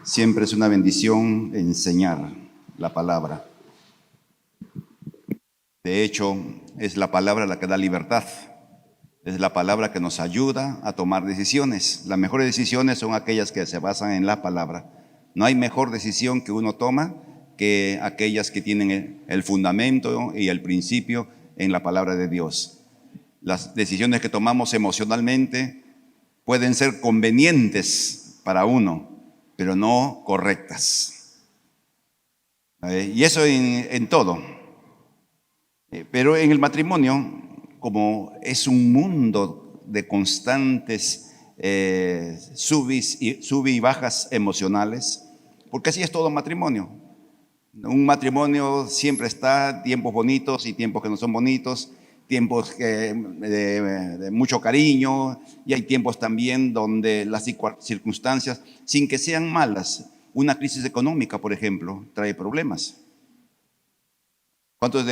Siempre es una bendición enseñar la palabra. De hecho, es la palabra la que da libertad. Es la palabra que nos ayuda a tomar decisiones. Las mejores decisiones son aquellas que se basan en la palabra. No hay mejor decisión que uno toma que aquellas que tienen el fundamento y el principio en la palabra de Dios. Las decisiones que tomamos emocionalmente pueden ser convenientes para uno, pero no correctas. Y eso en todo. Pero en el matrimonio, como es un mundo de constantes sub y bajas emocionales, porque así es todo matrimonio. Un matrimonio siempre está tiempos bonitos y tiempos que no son bonitos, tiempos de mucho cariño, y hay tiempos también donde las circunstancias, sin que sean malas, una crisis económica, por ejemplo, trae problemas. ¿Cuántos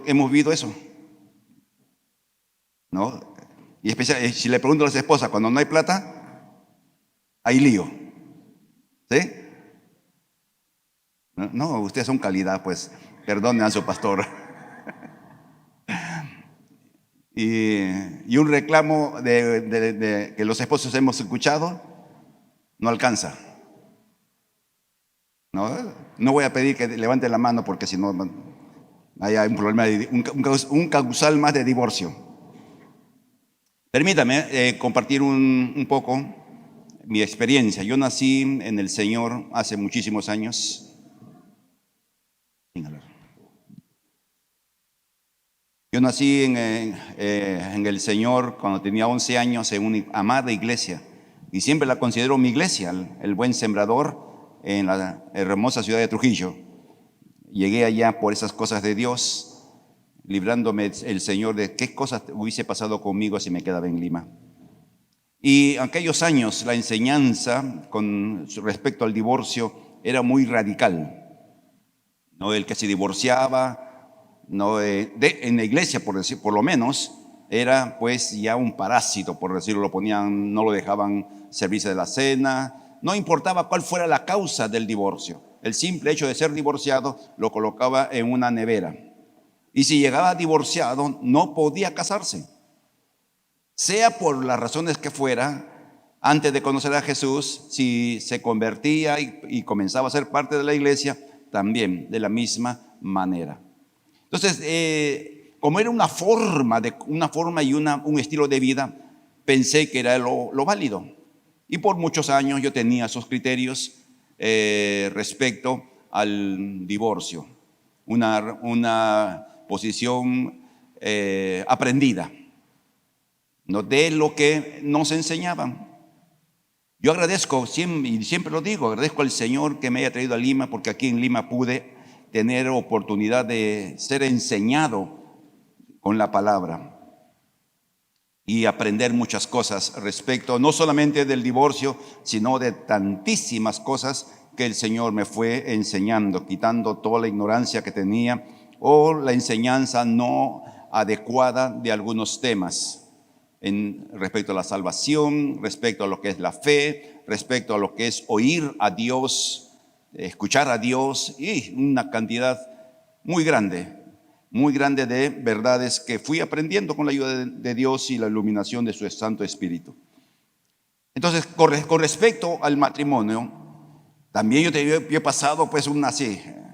hemos vivido eso? ¿No? Y especial, si le pregunto a las esposas, cuando no hay plata, hay lío. ¿Sí? No, ustedes son calidad, pues perdonen a su pastor. Y un reclamo que los esposos hemos escuchado no alcanza. No voy a pedir que levanten la mano porque si no hay un problema, un causal más de divorcio. Permítame compartir un poco mi experiencia. Yo nací en el Señor hace muchísimos años. Yo nací en el Señor cuando tenía 11 años en una amada iglesia, y siempre la considero mi iglesia, el Buen Sembrador, en la hermosa ciudad de Trujillo. Llegué allá por esas cosas de Dios, librándome el Señor de qué cosas hubiese pasado conmigo si me quedaba en Lima. Y en aquellos años la enseñanza con respecto al divorcio era muy radical. ¿No? El que se divorciaba, no, en la iglesia, por lo menos, era pues ya un parásito, por decirlo, lo ponían, no lo dejaban servirse de la cena, no importaba cuál fuera la causa del divorcio. El simple hecho de ser divorciado lo colocaba en una nevera. Y si llegaba divorciado, no podía casarse. Sea por las razones que fuera, antes de conocer a Jesús, si se convertía y comenzaba a ser parte de la iglesia, también de la misma manera. Entonces, como era una forma y un estilo de vida, pensé que era lo válido. Y por muchos años yo tenía esos criterios respecto al divorcio, una posición aprendida, ¿no? De lo que nos enseñaban. Yo agradezco, y siempre lo digo, agradezco al Señor que me haya traído a Lima, porque aquí en Lima pude tener oportunidad de ser enseñado con la palabra y aprender muchas cosas respecto no solamente del divorcio, sino de tantísimas cosas que el Señor me fue enseñando, quitando toda la ignorancia que tenía o la enseñanza no adecuada de algunos temas respecto a la salvación, respecto a lo que es la fe, respecto a lo que es oír a Dios, escuchar a Dios, y una cantidad muy grande de verdades que fui aprendiendo con la ayuda de Dios y la iluminación de su Santo Espíritu. Entonces, con respecto al matrimonio, también yo he pasado pues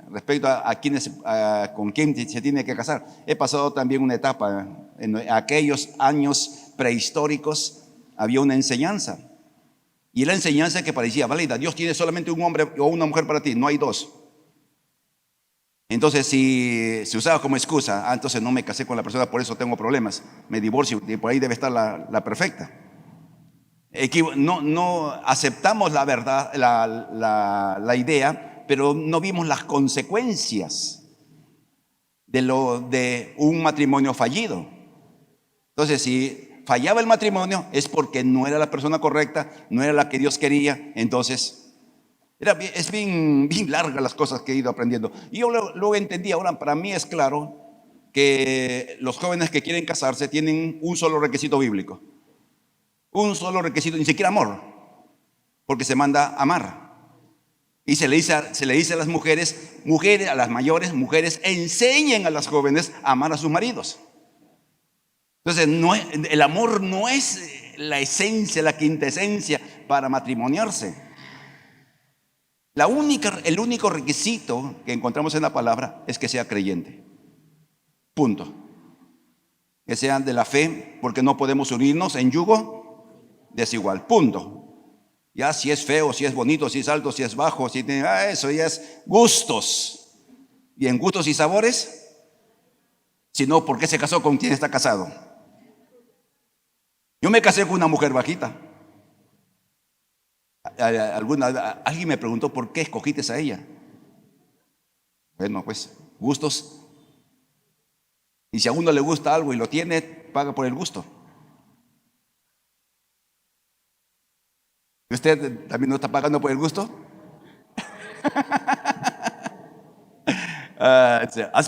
respecto con quién se tiene que casar. He pasado también una etapa, en aquellos años prehistóricos había una enseñanza. Y la enseñanza que parecía válida: Dios tiene solamente un hombre o una mujer para ti, no hay dos. Entonces, si se usaba como excusa, entonces no me casé con la persona, por eso tengo problemas, me divorcio, y por ahí debe estar la perfecta. No aceptamos la verdad, la idea, pero no vimos las consecuencias de un matrimonio fallido. Entonces, si fallaba el matrimonio es porque no era la persona correcta, no era la que Dios quería. Entonces es bien larga las cosas que he ido aprendiendo. Y yo luego entendí. Ahora para mí es claro que los jóvenes que quieren casarse tienen un solo requisito bíblico, un solo requisito, ni siquiera amor, porque se manda amar. Y se le dice a las mujeres, a las mayores, mujeres, enseñen a las jóvenes a amar a sus maridos. Entonces, el amor no es la esencia, la quintesencia para matrimoniarse. El único requisito que encontramos en la palabra es que sea creyente. Punto. Que sea de la fe, porque no podemos unirnos en yugo desigual. Punto. Ya si es feo, si es bonito, si es alto, si es bajo, si tiene, eso ya es gustos. Y en gustos y sabores, si no, ¿por qué se casó con quien está casado? Yo me casé con una mujer bajita. Alguien me preguntó por qué escogiste a ella. Bueno, pues gustos. Y si a uno le gusta algo y lo tiene, paga por el gusto. ¿Y usted también no está pagando por el gusto?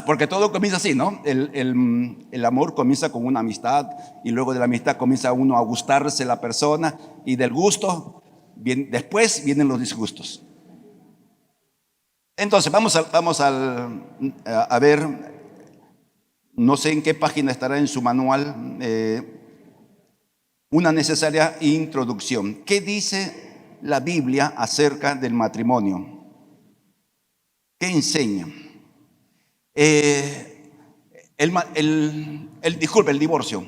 Porque todo comienza así, ¿no? El amor comienza con una amistad y luego de la amistad comienza uno a gustarse la persona y del gusto, después vienen los disgustos. Entonces vamos a ver, no sé en qué página estará en su manual, una necesaria introducción. ¿Qué dice la Biblia acerca del matrimonio? ¿Qué enseña? El divorcio.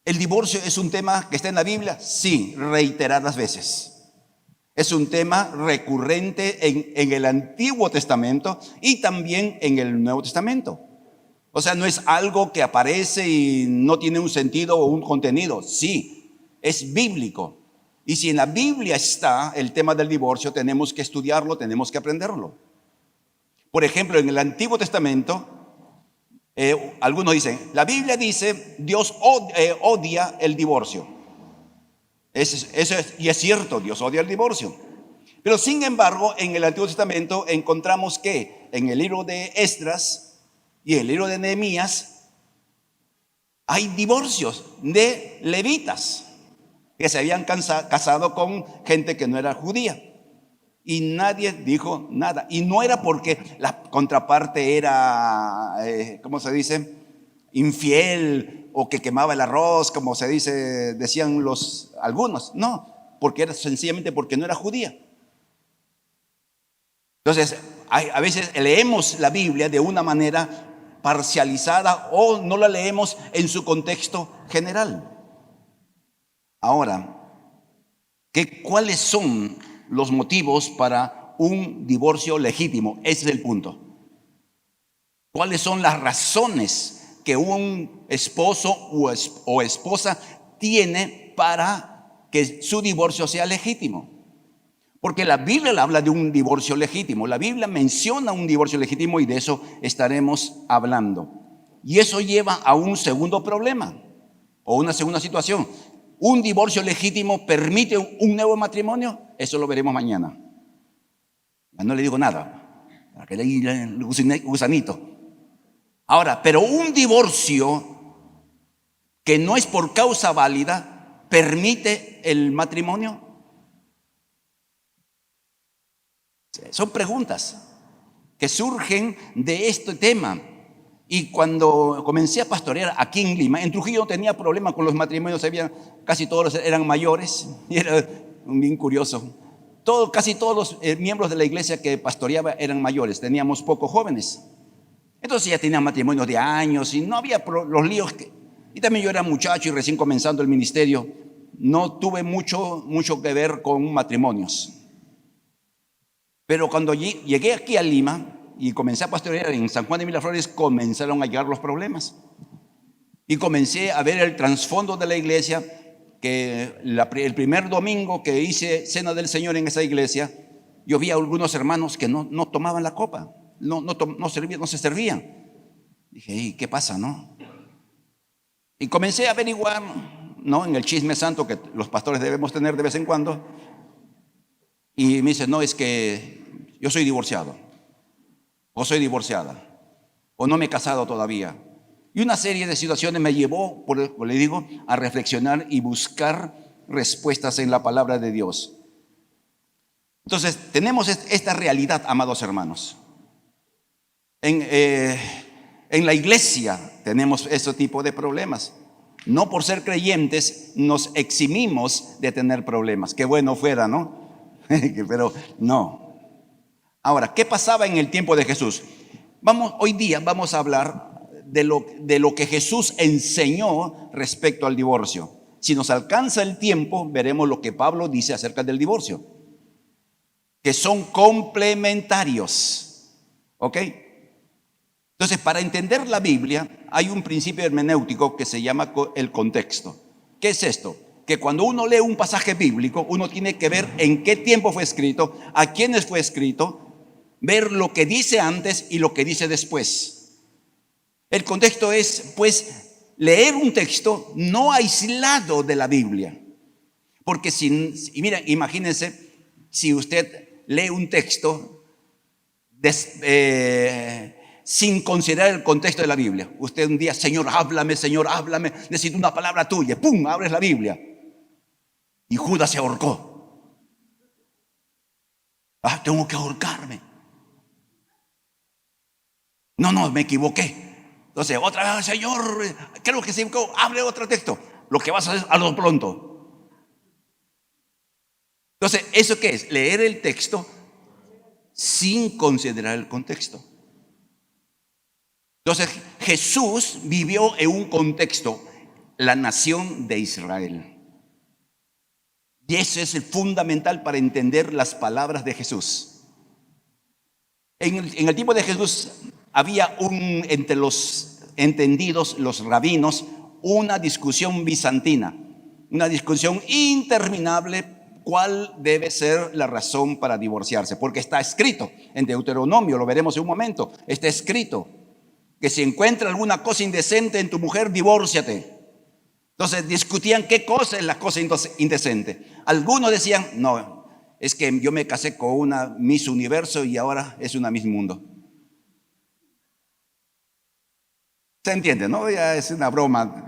¿El divorcio es un tema que está en la Biblia? Sí, reiteradas veces. Es un tema recurrente en el Antiguo Testamento y también en el Nuevo Testamento. O sea, no es algo que aparece y no tiene un sentido o un contenido. Sí, es bíblico. Y si en la Biblia está el tema del divorcio, tenemos que estudiarlo, tenemos que aprenderlo. Por ejemplo, en el Antiguo Testamento, algunos dicen, la Biblia dice, Dios odia el divorcio. Y es cierto, Dios odia el divorcio. Pero sin embargo, en el Antiguo Testamento encontramos que en el libro de Esdras y en el libro de Nehemías hay divorcios de levitas que se habían casado con gente que no era judía. Y nadie dijo nada. Y no era porque la contraparte era, ¿cómo se dice? Infiel o que quemaba el arroz, como decían algunos. No, porque era sencillamente porque no era judía. Entonces, a veces leemos la Biblia de una manera parcializada o no la leemos en su contexto general. Ahora, ¿cuáles son los motivos para un divorcio legítimo? Ese es el punto. ¿Cuáles son las razones que un esposo o esposa tiene para que su divorcio sea legítimo? Porque la Biblia habla de un divorcio legítimo. La Biblia menciona un divorcio legítimo y de eso estaremos hablando. Y eso lleva a un segundo problema o una segunda situación. ¿Un divorcio legítimo permite un nuevo matrimonio? Eso lo veremos mañana. Ya no le digo nada, para que le diga el gusanito. Ahora, pero un divorcio que no es por causa válida, ¿permite el matrimonio? Son preguntas que surgen de este tema. Y cuando comencé a pastorear aquí en Lima, en Trujillo no tenía problema con los matrimonios, casi todos eran mayores, y era bien curioso. Casi todos los miembros de la iglesia que pastoreaba eran mayores, teníamos pocos jóvenes. Entonces ya tenían matrimonios de años y no había los líos. Y también yo era muchacho y recién comenzando el ministerio, no tuve mucho que ver con matrimonios. Pero cuando llegué aquí a Lima y comencé a pastorear en San Juan de Miraflores, comenzaron a llegar los problemas. Y comencé a ver el trasfondo de la iglesia, que el primer domingo que hice Cena del Señor en esa iglesia, yo vi a algunos hermanos que no tomaban la copa, no se servían. Dije, ¿y qué pasa, no? Y comencé a averiguar, ¿no? En el chisme santo que los pastores debemos tener de vez en cuando. Y me dice, no, es que yo soy divorciado, o soy divorciada, o no me he casado todavía. Y una serie de situaciones me llevó, le digo, a reflexionar y buscar respuestas en la palabra de Dios. Entonces, tenemos esta realidad, amados hermanos. En la iglesia tenemos ese tipo de problemas. No por ser creyentes nos eximimos de tener problemas. Qué bueno fuera, ¿no? Pero no. Ahora, ¿qué pasaba en el tiempo de Jesús? Hoy día vamos a hablar de lo que Jesús enseñó respecto al divorcio. Si nos alcanza el tiempo, veremos lo que Pablo dice acerca del divorcio, que son complementarios. ¿Ok? Entonces, para entender la Biblia, hay un principio hermenéutico que se llama el contexto. ¿Qué es esto? Que cuando uno lee un pasaje bíblico, uno tiene que ver en qué tiempo fue escrito, a quiénes fue escrito, ver lo que dice antes y lo que dice después. El contexto es, pues, leer un texto no aislado de la Biblia. Porque mira, imagínense si usted lee un texto sin considerar el contexto de la Biblia. Usted un día, Señor, háblame, necesito una palabra tuya. ¡Pum! Abres la Biblia. Y Judas se ahorcó. Tengo que ahorcarme. No, me equivoqué. Entonces, otra vez, Señor, creo que se equivocó. Abre otro texto. Lo que vas a hacer a lo pronto. Entonces, ¿eso qué es? Leer el texto sin considerar el contexto. Entonces, Jesús vivió en un contexto, la nación de Israel. Y eso es el fundamental para entender las palabras de Jesús. En el tiempo de Jesús había entre los entendidos, los rabinos, una discusión bizantina, una discusión interminable. ¿Cuál debe ser la razón para divorciarse? Porque está escrito en Deuteronomio, lo veremos en un momento, está escrito que si encuentra alguna cosa indecente en tu mujer, divórciate. Entonces discutían qué cosa es la cosa indecente. Algunos decían, no, es que yo me casé con una Miss Universo y ahora es una Miss Mundo. ¿Se entiende, no? Ya es una broma.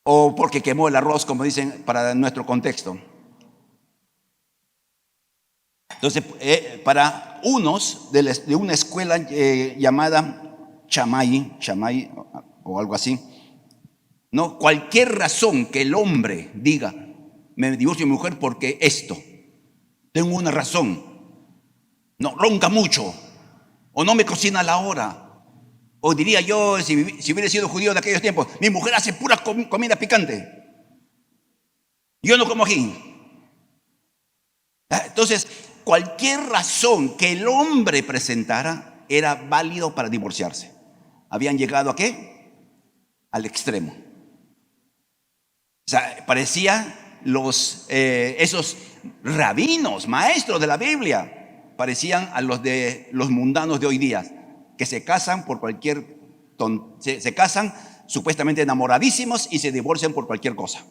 O porque quemó el arroz, como dicen, para nuestro contexto. Entonces, para unos de una escuela llamada Chamay o algo así, no, cualquier razón que el hombre diga, me divorcio de mi mujer porque esto, tengo una razón, no, ronca mucho, o no me cocina a la hora, o diría yo, si hubiera sido judío de aquellos tiempos, mi mujer hace pura comida picante, yo no como ají. Entonces, cualquier razón que el hombre presentara era válido para divorciarse. ¿Habían llegado a qué? Al extremo. O sea, parecía esos rabinos, maestros de la Biblia, parecían a los mundanos de hoy día, que se casan por se casan supuestamente enamoradísimos y se divorcian por cualquier cosa.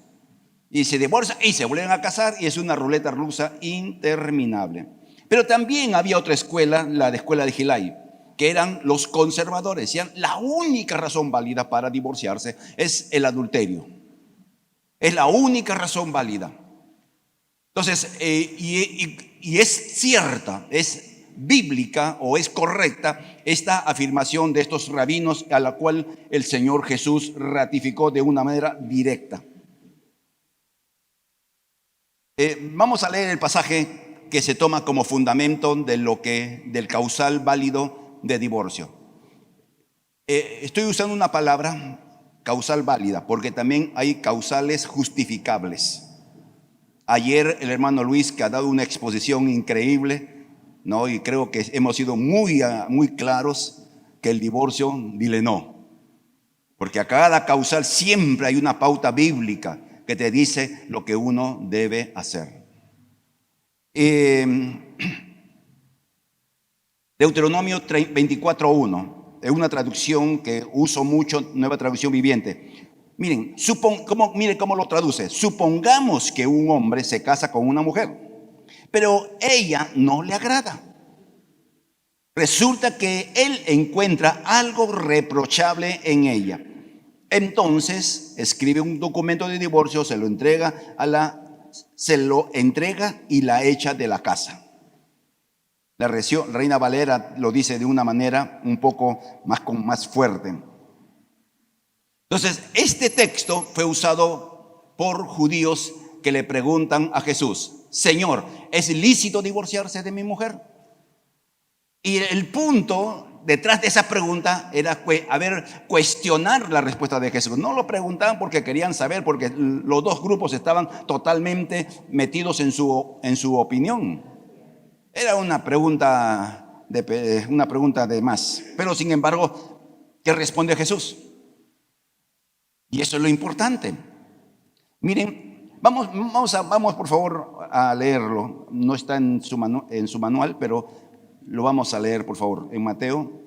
Y se divorcian y se vuelven a casar y es una ruleta rusa interminable. Pero también había otra escuela, la escuela de Gilai, que eran los conservadores. Decían, la única razón válida para divorciarse es el adulterio. Es la única razón válida. Entonces, y es cierta, es bíblica o es correcta esta afirmación de estos rabinos a la cual el Señor Jesús ratificó de una manera directa. Vamos a leer el pasaje que se toma como fundamento del causal válido de divorcio. Estoy usando una palabra, causal válida, porque también hay causales justificables. Ayer el hermano Luis, que ha dado una exposición increíble, ¿no? Y creo que hemos sido muy claros que el divorcio, dile no. Porque a cada causal siempre hay una pauta bíblica que te dice lo que uno debe hacer. Deuteronomio 24:1 es una traducción que uso mucho, Nueva Traducción Viviente. Miren cómo lo traduce. Supongamos que un hombre se casa con una mujer, pero ella no le agrada. Resulta que él encuentra algo reprochable en ella. Entonces escribe un documento de divorcio, se lo entrega a la se lo entrega y la echa de la casa. La Reina Valera lo dice de una manera un poco más fuerte. Entonces, este texto fue usado por judíos que le preguntan a Jesús: Señor, ¿es lícito divorciarse de mi mujer? Y el punto detrás de esa pregunta era cuestionar la respuesta de Jesús. No lo preguntaban porque querían saber, porque los dos grupos estaban totalmente metidos en su opinión. Era una pregunta de más. Pero sin embargo, ¿qué responde Jesús? Y eso es lo importante. Miren, vamos por favor a leerlo. No está en su manual, pero lo vamos a leer por favor. En Mateo.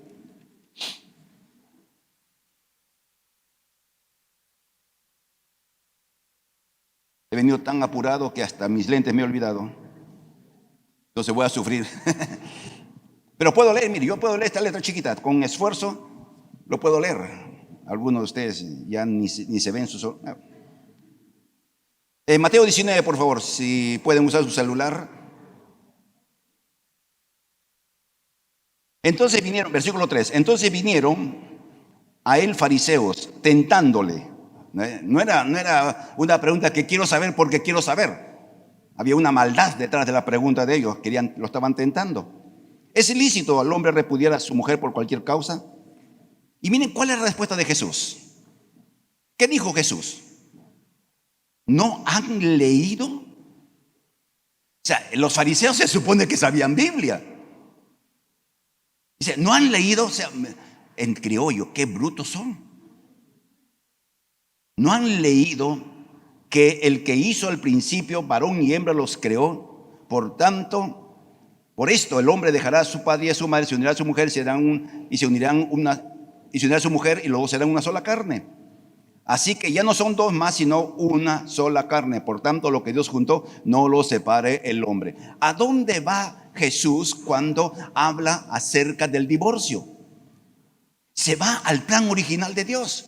He venido tan apurado que hasta mis lentes me he olvidado. Entonces voy a sufrir. Pero puedo leer, mire, yo puedo leer esta letra chiquita. Con esfuerzo lo puedo leer. Algunos de ustedes ya ni se ven sus... Mateo 19, por favor, si pueden usar su celular. Entonces vinieron, versículo 3, entonces vinieron a él fariseos tentándole. No era una pregunta que quiero saber porque quiero saber. Había una maldad detrás de la pregunta de ellos, lo estaban tentando. ¿Es ilícito al hombre repudiar a su mujer por cualquier causa? Y miren cuál es la respuesta de Jesús. ¿Qué dijo Jesús? ¿No han leído? O sea, los fariseos se supone que sabían Biblia. Dice, ¿no han leído? O sea, en criollo, qué brutos son. ¿No han leído que el que hizo al principio, varón y hembra los creó? Por tanto, por esto el hombre dejará a su padre y a su madre, se unirá a su mujer, y se unirán a su mujer, y luego serán una sola carne. Así que ya no son dos más, sino una sola carne. Por tanto, lo que Dios juntó, no lo separe el hombre. ¿A dónde va Jesús cuando habla acerca del divorcio? Se va al plan original de Dios.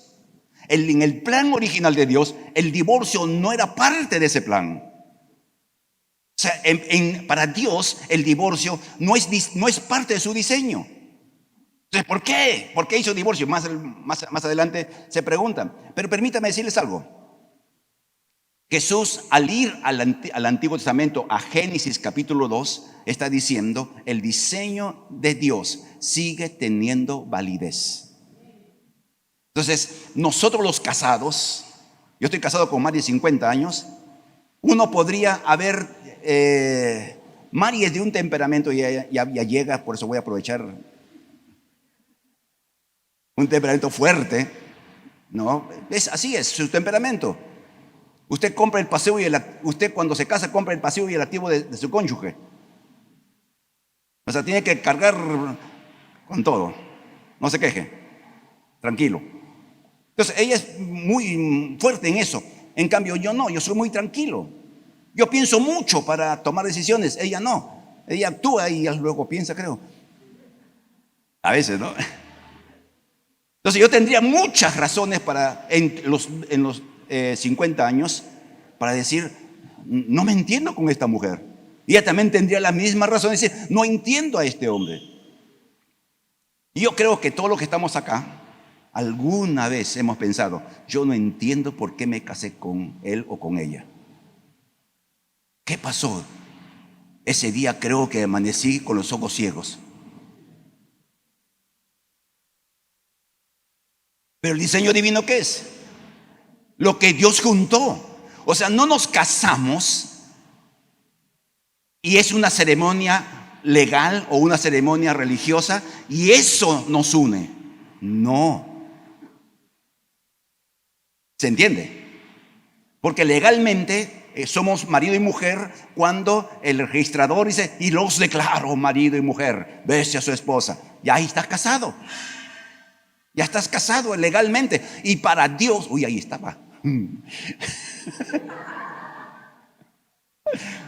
En el plan original de Dios, el divorcio no era parte de ese plan. O sea, para Dios el divorcio no es parte de su diseño. Entonces, ¿por qué? ¿Por qué hizo divorcio? Más adelante se preguntan. Pero permítame decirles algo. Jesús, al ir al Antiguo Testamento, a Génesis capítulo 2, está diciendo, el diseño de Dios sigue teniendo validez. Entonces, nosotros los casados, yo estoy casado con Mari de 50 años, uno podría haber, Mari es de un temperamento y ya llega, por eso voy a aprovechar, un temperamento fuerte, ¿no? Así es su temperamento. Usted compra el pasivo usted cuando se casa compra el pasivo y el activo de su cónyuge. O sea, tiene que cargar con todo. No se queje, tranquilo. Entonces, ella es muy fuerte en eso. En cambio, yo no, yo soy muy tranquilo. Yo pienso mucho para tomar decisiones, ella no. Ella actúa y luego piensa, creo. A veces, ¿no? Entonces, yo tendría muchas razones en los 50 años para decir, no me entiendo con esta mujer. Y ella también tendría la misma razón de decir, no entiendo a este hombre. Y yo creo que todos los que estamos acá, alguna vez hemos pensado, yo no entiendo por qué me casé con él o con ella. ¿Qué pasó? Ese día creo que amanecí con los ojos ciegos. Pero el diseño divino, ¿qué es? Lo que Dios juntó. O sea, no nos casamos y es una ceremonia legal o una ceremonia religiosa y eso nos une. No. ¿Se entiende? Porque legalmente somos marido y mujer cuando el registrador dice, y los declaro marido y mujer, bese a su esposa. Ya ahí estás casado. Ya estás casado legalmente. Y para Dios, uy, ahí estaba.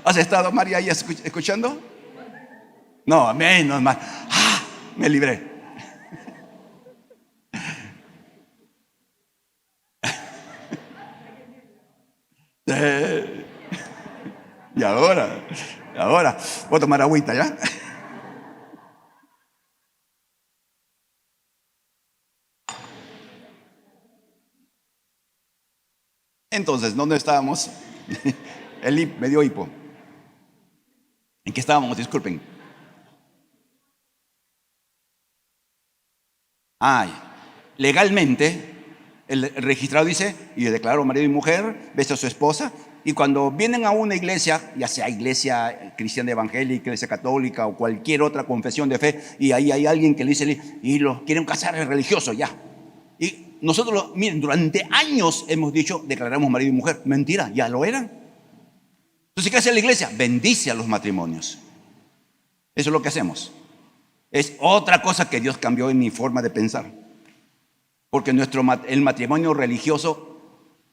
¿Has estado, María, ahí escuchando? No, menos mal. Me libré. Y ahora, voy a tomar agüita, ¿ya? Entonces, ¿dónde estábamos? Me dio hipo. ¿En qué estábamos? Disculpen. Ay, legalmente, el registrado dice, y declaró marido y mujer, besa a su esposa, y cuando vienen a una iglesia, ya sea iglesia cristiana evangélica, iglesia católica o cualquier otra confesión de fe, y ahí hay alguien que le dice, y lo quieren casar, es religioso, ya. Y nosotros, miren, durante años hemos dicho, declaramos marido y mujer. Mentira, ya lo eran. Entonces, ¿qué hace la iglesia? Bendice a los matrimonios. Eso es lo que hacemos. Es otra cosa que Dios cambió en mi forma de pensar. Porque el matrimonio religioso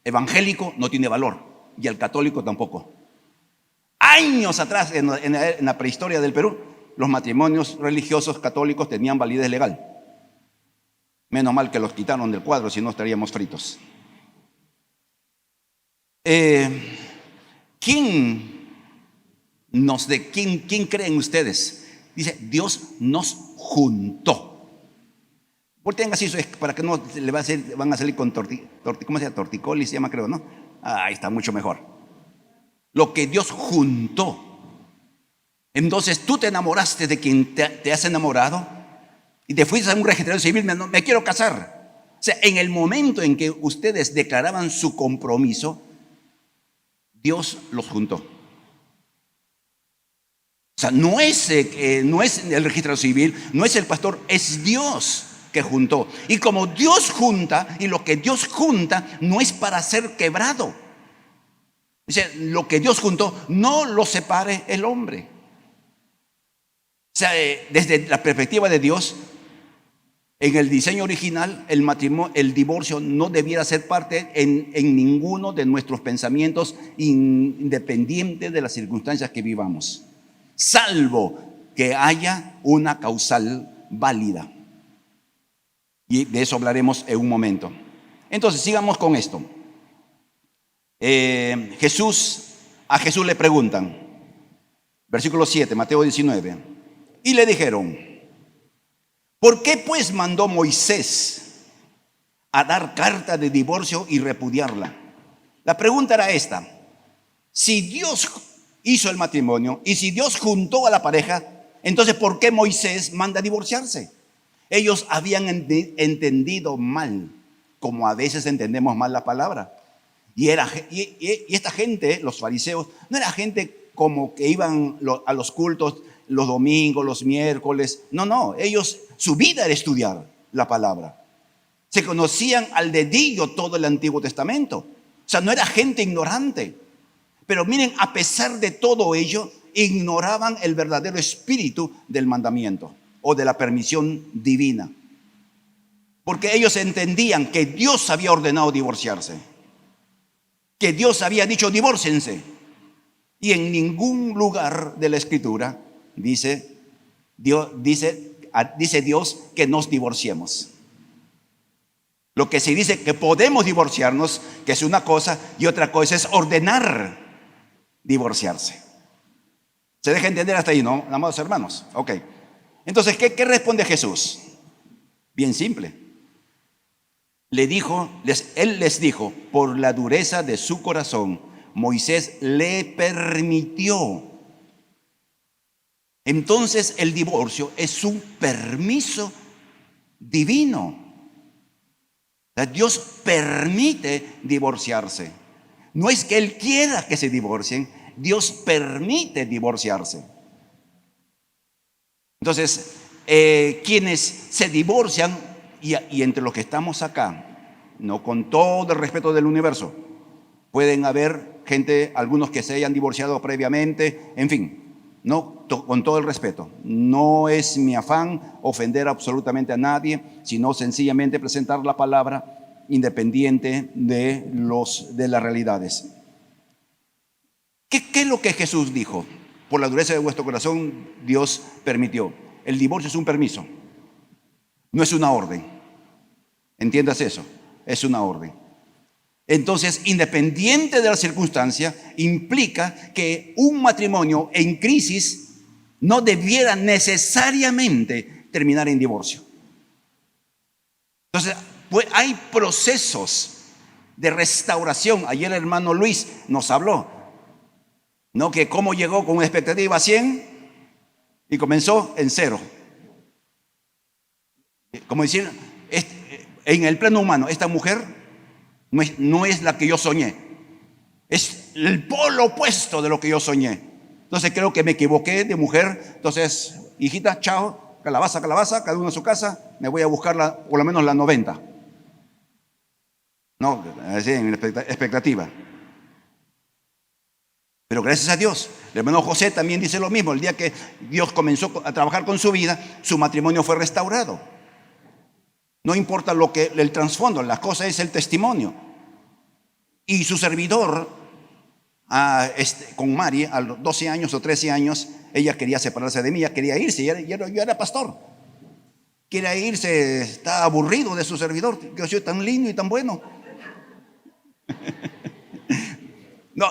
evangélico no tiene valor, y el católico tampoco. Años atrás, en la prehistoria del Perú, los matrimonios religiosos católicos tenían validez legal. Menos mal que los quitaron del cuadro, si no estaríamos fritos. ¿Quién creen ustedes? Dice, Dios nos juntó. Volteen así para que no le van a salir con ¿cómo se llama? Torticolis se llama, creo, ¿no? Ahí está mucho mejor. Lo que Dios juntó. Entonces tú te enamoraste de quien te has enamorado y te fuiste a un registro civil, me quiero casar. O sea, en el momento en que ustedes declaraban su compromiso, Dios los juntó. O sea, no es el registro civil, no es el pastor, es Dios que juntó. Y como Dios junta, y lo que Dios junta no es para ser quebrado. Dice, lo que Dios juntó, no lo separe el hombre. O sea, desde la perspectiva de Dios, en el diseño original, el divorcio no debiera ser parte en ninguno de nuestros pensamientos, independiente de las circunstancias que vivamos, salvo que haya una causal válida. Y de eso hablaremos en un momento. Entonces, sigamos con esto. A Jesús le preguntan, versículo 7, Mateo 19, y le dijeron, ¿por qué pues mandó Moisés a dar carta de divorcio y repudiarla? La pregunta era esta: si Dios hizo el matrimonio y si Dios juntó a la pareja, entonces ¿por qué Moisés manda a divorciarse? Ellos habían entendido mal, como a veces entendemos mal la palabra. Y esta gente, los fariseos, no era gente como que iban a los cultos los domingos, los miércoles. No, su vida era estudiar la palabra. Se conocían al dedillo todo el Antiguo Testamento. O sea, no era gente ignorante. Pero miren, a pesar de todo ello, ignoraban el verdadero espíritu del mandamiento o de la permisión divina. Porque ellos entendían que Dios había ordenado divorciarse, que Dios había dicho divórciense. Y en ningún lugar de la Escritura dice Dios que nos divorciemos. Lo que se dice que podemos divorciarnos, que es una cosa, y otra cosa es ordenar divorciarse. ¿Se deja entender hasta ahí, no, amados hermanos? Ok. Entonces, ¿qué responde Jesús? Bien simple. Él les dijo, por la dureza de su corazón, Moisés le permitió. Entonces el divorcio es un permiso divino. Dios permite divorciarse. No es que Él quiera que se divorcien, Dios permite divorciarse. Entonces, quienes se divorcian, y entre los que estamos acá, no con todo el respeto del universo, pueden haber gente, algunos que se hayan divorciado previamente, en fin, no, con todo el respeto. No es mi afán ofender absolutamente a nadie, sino sencillamente presentar la palabra independiente de las realidades. ¿Qué es lo que Jesús dijo? Por la dureza de vuestro corazón, Dios permitió. El divorcio es un permiso, no es una orden. ¿Entiendas eso? Es una orden. Entonces, independiente de la circunstancia, implica que un matrimonio en crisis no debiera necesariamente terminar en divorcio. Entonces, pues hay procesos de restauración. Ayer el hermano Luis nos habló, ¿no? Que cómo llegó con una expectativa 100 y comenzó en 0. Como decir, en el plano humano, esta mujer no es la que yo soñé. Es el polo opuesto de lo que yo soñé. Entonces creo que me equivoqué de mujer. Entonces, hijita, chao, calabaza, calabaza, cada uno a su casa. Me voy a buscar por lo menos la 90. No, así en expectativa. Pero gracias a Dios, el hermano José también dice lo mismo. El día que Dios comenzó a trabajar con su vida, su matrimonio fue restaurado. No importa lo que el trasfondo, la cosa es el testimonio. Y su servidor, con Mari, a los 12 años o 13 años, ella quería separarse de mí, ella quería irse. Yo era pastor. Quería irse, está aburrido de su servidor, que yo soy tan lindo y tan bueno. No,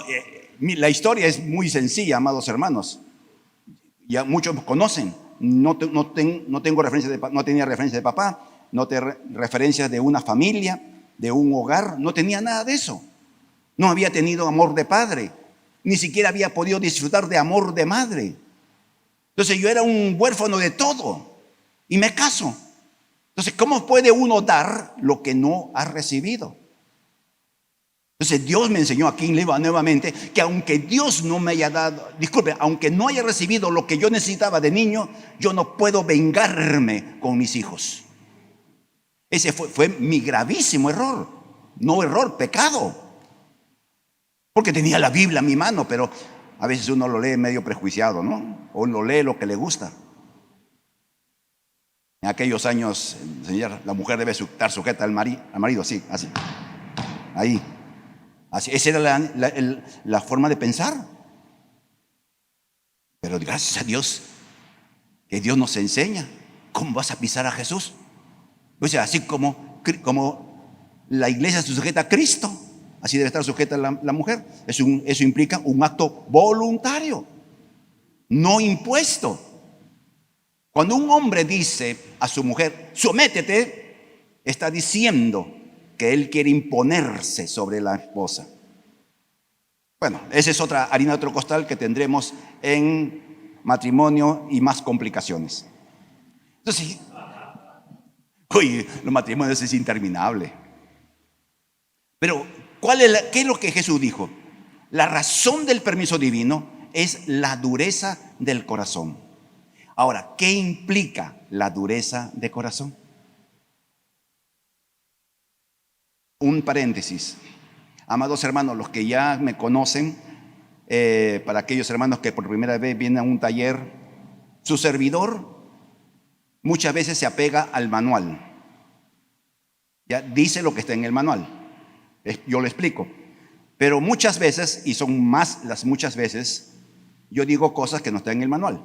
la historia es muy sencilla, amados hermanos. Ya muchos conocen. No tengo referencia no tenía referencia de papá, no tenía referencias de una familia, de un hogar, no tenía nada de eso. No había tenido amor de padre, ni siquiera había podido disfrutar de amor de madre. Entonces yo era un huérfano de todo y me caso. Entonces, ¿cómo puede uno dar lo que no ha recibido? Entonces Dios me enseñó aquí nuevamente que aunque Dios no me haya dado, aunque no haya recibido lo que yo necesitaba de niño, yo no puedo vengarme con mis hijos. Ese fue mi gravísimo error. No error, pecado. Porque tenía la Biblia en mi mano, pero a veces uno lo lee medio prejuiciado, ¿no? O lo lee lo que le gusta. En aquellos años, señor, la mujer debe estar sujeta al marido, sí, así. Ahí. Así, esa era la forma de pensar. Pero gracias a Dios, que Dios nos enseña cómo vas a pisar a Jesús. O sea, así como la iglesia se sujeta a Cristo, así debe estar sujeta la mujer. Eso implica un acto voluntario, no impuesto. Cuando un hombre dice a su mujer, sométete, está diciendo que él quiere imponerse sobre la esposa. Bueno, esa es otra harina de otro costal que tendremos en matrimonio y más complicaciones. Entonces, los matrimonios es interminable. Pero, ¿qué es lo que Jesús dijo? La razón del permiso divino es la dureza del corazón. Ahora, ¿qué implica la dureza de corazón? Un paréntesis. Amados hermanos, los que ya me conocen, para aquellos hermanos que por primera vez vienen a un taller, su servidor muchas veces se apega al manual. Ya dice lo que está en el manual. Yo lo explico. Pero muchas veces, y son más las muchas veces, yo digo cosas que no están en el manual.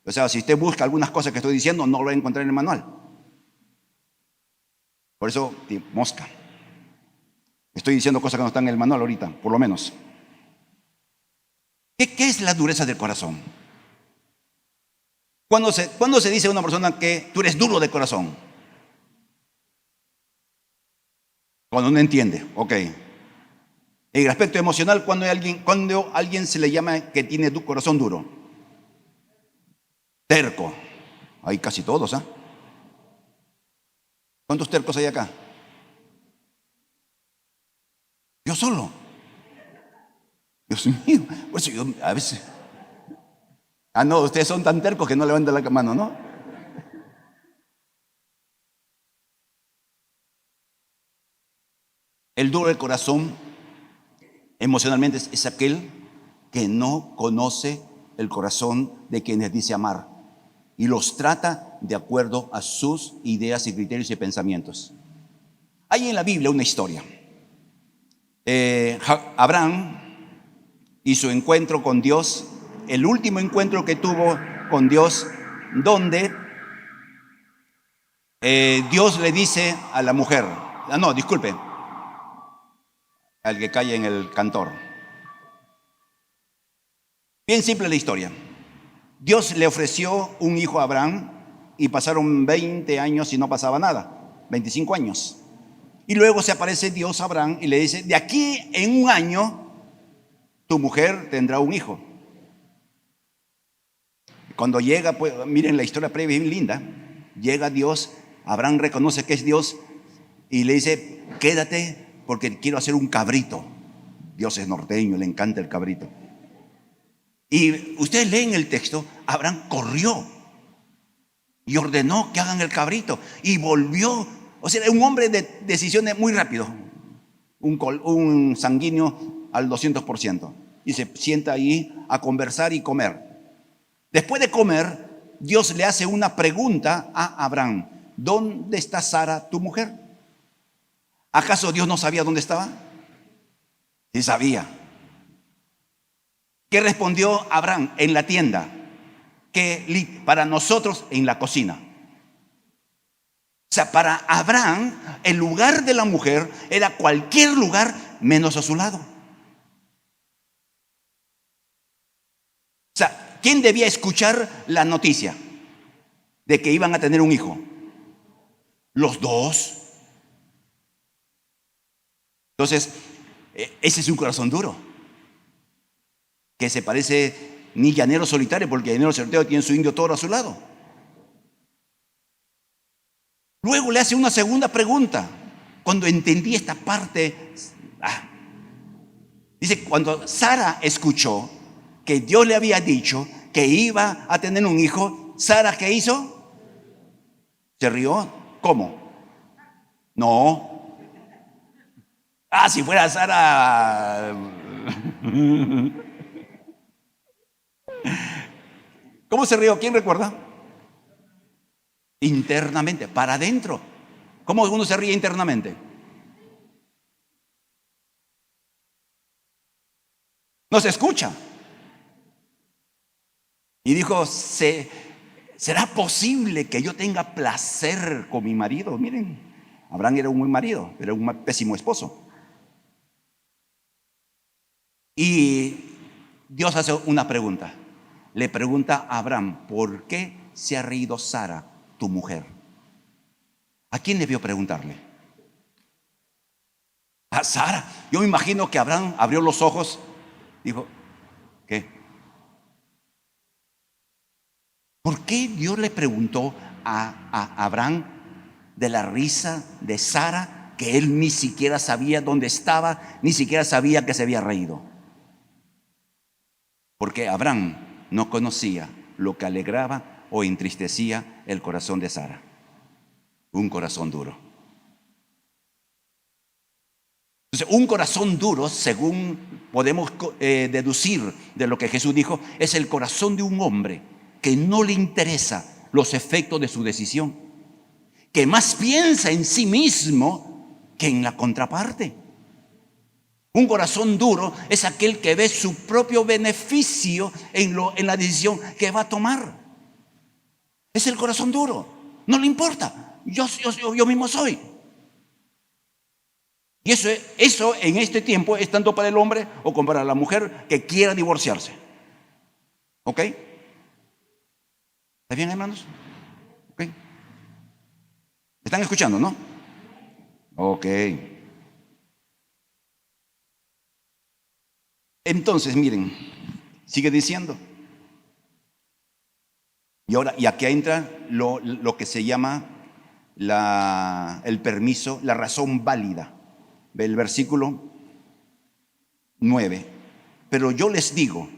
O sea, si usted busca algunas cosas que estoy diciendo, no lo va a encontrar en el manual. Por eso, mosca. Estoy diciendo cosas que no están en el manual ahorita, por lo menos. ¿Qué es la dureza del corazón? ¿Cuándo se dice a una persona que tú eres duro de corazón? Cuando uno entiende, ok. En el aspecto emocional, cuando alguien se le llama que tiene corazón duro. Terco. Hay casi todos, ¿ah? ¿Cuántos tercos hay acá? Yo solo. Dios mío. Por eso yo a veces. No, ustedes son tan tercos que no levantan la mano, ¿no? El duro del corazón emocionalmente es aquel que no conoce el corazón de quienes dice amar y los trata de acuerdo a sus ideas y criterios y pensamientos. Hay en la Biblia una historia. Abraham y su encuentro con Dios, el último encuentro que tuvo con Dios, donde Dios le dice a la mujer, al que cae en el cantor. Bien simple la historia. Dios le ofreció un hijo a Abraham y pasaron 20 años y no pasaba nada, 25 años. Y luego se aparece Dios a Abraham y le dice, de aquí en un año tu mujer tendrá un hijo. Cuando llega, pues, miren la historia previa, bien linda. Llega Dios, Abraham reconoce que es Dios y le dice, quédate porque quiero hacer un cabrito. Dios es norteño, le encanta el cabrito. Y ustedes leen el texto, Abraham corrió y ordenó que hagan el cabrito y volvió. O sea, un hombre de decisiones muy rápido, un sanguíneo al 200%. Y se sienta ahí a conversar y comer. Después de comer, Dios le hace una pregunta a Abraham. ¿Dónde está Sara, tu mujer? ¿Acaso Dios no sabía dónde estaba? Sí sabía. ¿Qué respondió Abraham? En la tienda. Que para nosotros en la cocina. O sea, para Abraham el lugar de la mujer era cualquier lugar menos a su lado. O sea, ¿quién debía escuchar la noticia de que iban a tener un hijo? Los dos. Entonces, ese es un corazón duro, que se parece ni llanero solitario, porque el llanero solitario tiene su indio toro a su lado. Luego le hace una segunda pregunta. Cuando entendí esta parte, dice, cuando Sara escuchó que Dios le había dicho que iba a tener un hijo, ¿Sara qué hizo? ¿Se rió? ¿Cómo? No. Si fuera Sara. ¿Cómo se rió? ¿Quién recuerda? Internamente, para adentro. ¿Cómo uno se ríe internamente? No se escucha. Y dijo, ¿será posible que yo tenga placer con mi marido? Miren, Abraham era un buen marido, pero un pésimo esposo. Y Dios hace una pregunta. Le pregunta a Abraham, ¿por qué se ha reído Sara, tu mujer? ¿A quién debió preguntarle? A Sara. Yo me imagino que Abraham abrió los ojos, dijo, ¿qué? ¿Por qué Dios le preguntó a Abraham de la risa de Sara, que él ni siquiera sabía dónde estaba, ni siquiera sabía que se había reído? Porque Abraham no conocía lo que alegraba o entristecía el corazón de Sara. Un corazón duro. Entonces, un corazón duro, según podemos deducir de lo que Jesús dijo, es el corazón de un hombre que no le interesa los efectos de su decisión, que más piensa en sí mismo que en la contraparte. Un corazón duro es aquel que ve su propio beneficio en la decisión que va a tomar. Es el corazón duro. No le importa. Yo mismo soy. Y eso en este tiempo es tanto para el hombre o como para la mujer que quiera divorciarse. ¿Ok? ¿Está bien, hermanos? ¿Ok? ¿Me están escuchando, no? Ok. Entonces, miren, sigue diciendo. Y aquí entra lo que se llama el permiso, la razón válida. Ve el versículo 9. Pero yo les digo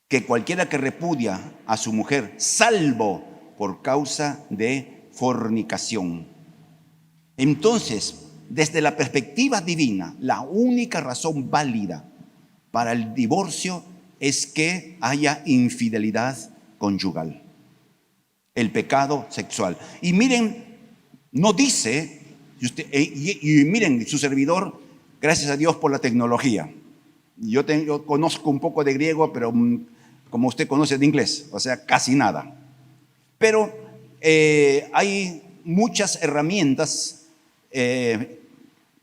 que cualquiera que repudia a su mujer, salvo por causa de fornicación. Entonces, desde la perspectiva divina, la única razón válida para el divorcio es que haya infidelidad conyugal, el pecado sexual. Y miren, no dice, y miren, su servidor, gracias a Dios por la tecnología. Yo conozco un poco de griego, pero como usted conoce de inglés, o sea, casi nada. Pero hay muchas herramientas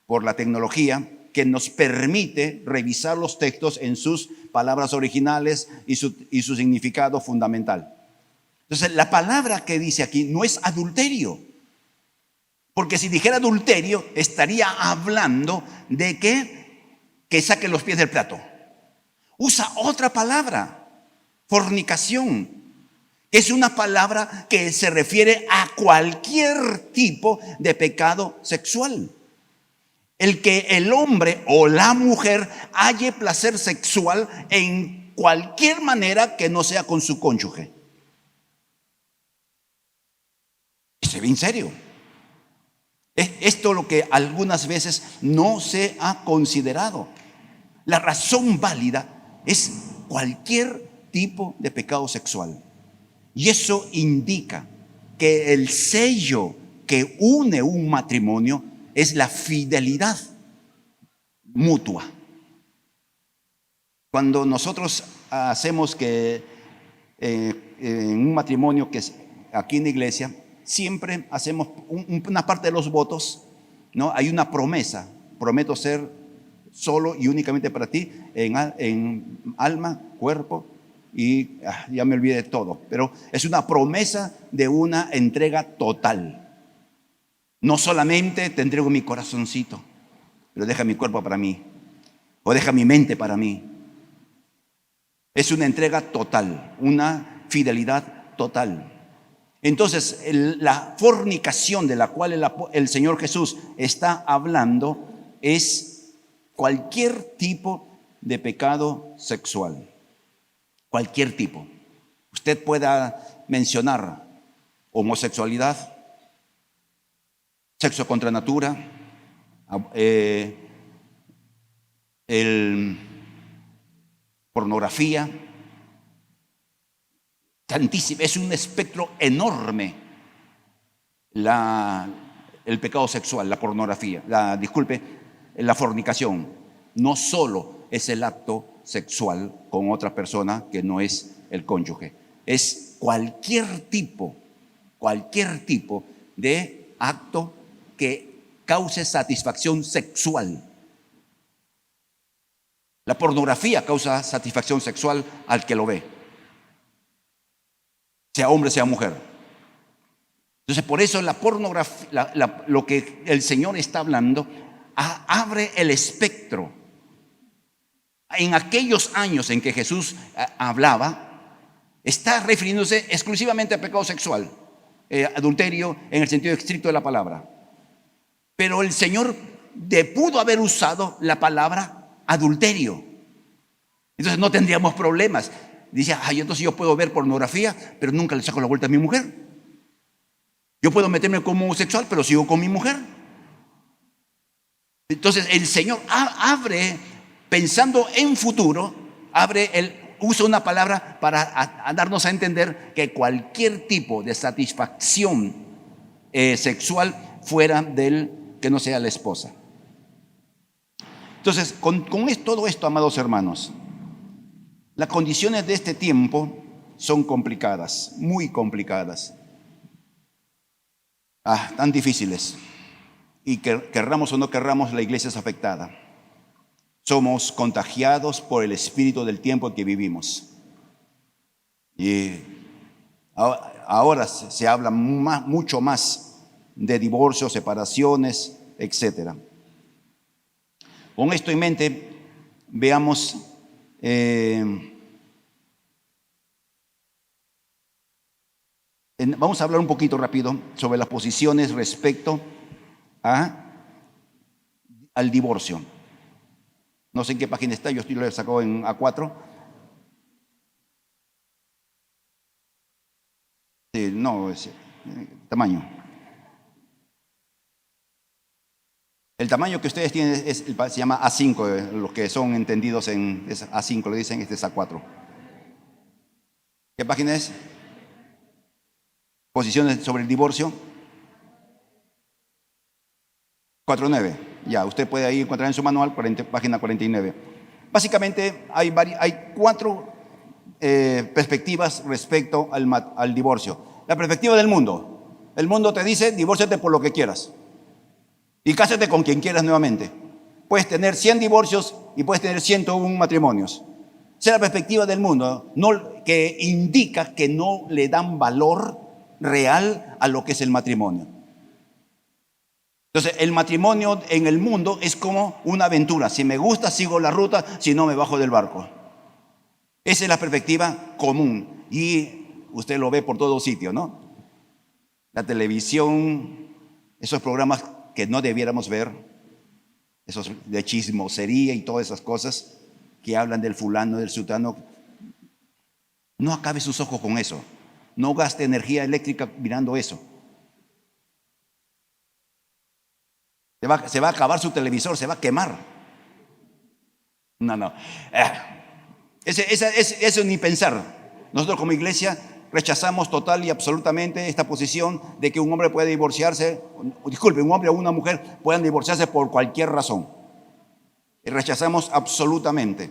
por la tecnología que nos permite revisar los textos en sus palabras originales y su significado fundamental. Entonces, la palabra que dice aquí no es adulterio, porque si dijera adulterio, estaría hablando de que saque los pies del plato. Usa otra palabra, fornicación, que es una palabra que se refiere a cualquier tipo de pecado sexual. El que el hombre o la mujer halle placer sexual en cualquier manera que no sea con su cónyuge. Se ve en serio. Es esto lo que algunas veces no se ha considerado. La razón válida es cualquier tipo de pecado sexual. Y eso indica que el sello que une un matrimonio es la fidelidad mutua. Cuando nosotros hacemos que en un matrimonio que es aquí en la iglesia, siempre hacemos una parte de los votos, ¿no? Hay una promesa: prometo ser solo y únicamente para ti en alma, cuerpo y ya me olvidé de todo, pero es una promesa de una entrega total. No solamente te entrego mi corazoncito, pero deja mi cuerpo para mí, o deja mi mente para mí. Es una entrega total, una fidelidad total. Entonces, la fornicación de la cual el Señor Jesús está hablando es cualquier tipo de pecado sexual. Cualquier tipo. Usted pueda mencionar homosexualidad, sexo contra natura, pornografía. Tantísimo, es un espectro enorme el pecado sexual, la pornografía, la fornicación. No solo es el acto sexual con otra persona que no es el cónyuge, es cualquier tipo de acto que cause satisfacción sexual. La pornografía causa satisfacción sexual al que lo ve, sea hombre, sea mujer. Entonces, por eso la pornografía, lo que el Señor está hablando, abre el espectro. En aquellos años en que Jesús hablaba, está refiriéndose exclusivamente a pecado sexual, adulterio en el sentido estricto de la palabra. Pero el Señor pudo haber usado la palabra adulterio. Entonces no tendríamos problemas. Dice, entonces yo puedo ver pornografía, pero nunca le saco la vuelta a mi mujer. Yo puedo meterme como homosexual, pero sigo con mi mujer. Entonces el Señor abre, pensando en futuro, usa una palabra para darnos a entender que cualquier tipo de satisfacción sexual fuera del que no sea la esposa. Entonces, con todo esto, amados hermanos, las condiciones de este tiempo son complicadas, muy complicadas, tan difíciles. Y querramos o no querramos, la iglesia es afectada. Somos contagiados por el espíritu del tiempo en que vivimos. Y ahora se habla mucho más de divorcios, separaciones, etc. Con esto en mente, veamos vamos a hablar un poquito rápido sobre las posiciones respecto al divorcio. No sé en qué página está, yo lo he sacado en A4. Sí, no, es tamaño. El tamaño que ustedes tienen se llama A5, los que son entendidos en A5 le dicen, este es A4. ¿Qué página es? Posiciones sobre el divorcio. 4.9. Ya, usted puede ahí encontrar en su manual, página 49. Básicamente hay 4 perspectivas respecto al divorcio. La perspectiva del mundo. El mundo te dice, divórciate por lo que quieras y cásate con quien quieras nuevamente. puedes tener 100 divorcios y puedes tener 101 matrimonios. Esa es la perspectiva del mundo, ¿no? Que indica que no le dan valor real a lo que es el matrimonio. Entonces, el matrimonio en el mundo es como una aventura. Si me gusta, sigo la ruta, si no, me bajo del barco. Esa es la perspectiva común y usted lo ve por todo sitio, ¿no? La televisión, esos programas que no debiéramos ver, esos de chismosería y todas esas cosas que hablan del fulano, del sultano. No acabe sus ojos con eso. No gaste energía eléctrica mirando eso. Se va a acabar su televisor, se va a quemar. No. Eso ni pensar. Nosotros como iglesia rechazamos total y absolutamente esta posición de que un hombre puede divorciarse, un hombre o una mujer puedan divorciarse por cualquier razón. Rechazamos absolutamente.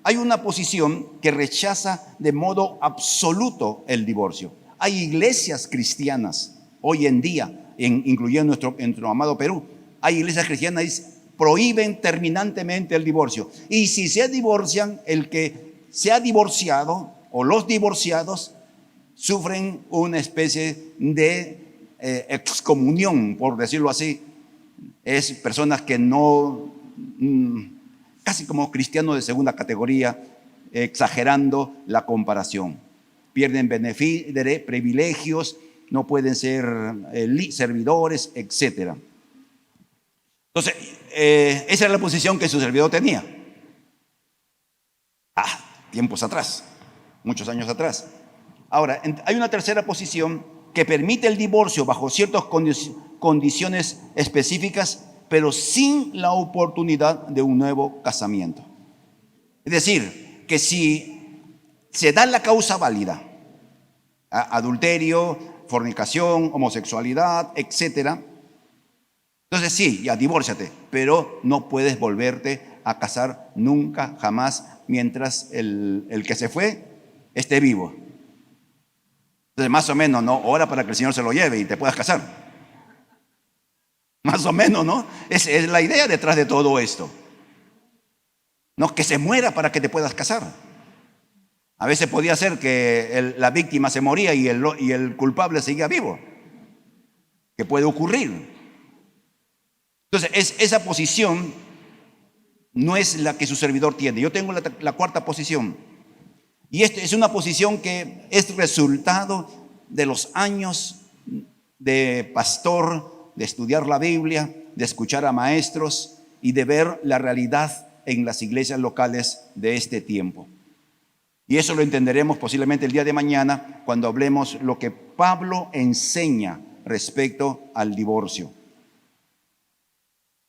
Hay una posición que rechaza de modo absoluto el divorcio. Hay iglesias cristianas hoy en día, incluyendo nuestro amado Perú, hay iglesias cristianas que prohíben terminantemente el divorcio. Y si se divorcian, el que se ha divorciado o los divorciados sufren una especie de excomunión, por decirlo así. Es personas que no, casi como cristianos de segunda categoría, exagerando la comparación. Pierden privilegios, no pueden ser servidores, etc. Entonces, esa era la posición que su servidor tenía. Tiempos atrás, muchos años atrás. Ahora, hay una tercera posición que permite el divorcio bajo ciertas condiciones específicas, pero sin la oportunidad de un nuevo casamiento. Es decir, que si se da la causa válida, adulterio, fornicación, homosexualidad, etcétera, entonces sí, ya divórciate, pero no puedes volverte a casar nunca, jamás, mientras el que se fue esté vivo. Entonces, más o menos, ¿no? Ora para que el Señor se lo lleve y te puedas casar. Más o menos, ¿no? Es la idea detrás de todo esto. No, que se muera para que te puedas casar. A veces podía ser que la víctima se moría y el culpable seguía vivo. Que puede ocurrir. Entonces, esa posición no es la que su servidor tiene. Yo tengo la cuarta posición. Y esta es una posición que es resultado de los años de pastor, de estudiar la Biblia, de escuchar a maestros y de ver la realidad en las iglesias locales de este tiempo. Y eso lo entenderemos posiblemente el día de mañana cuando hablemos lo que Pablo enseña respecto al divorcio.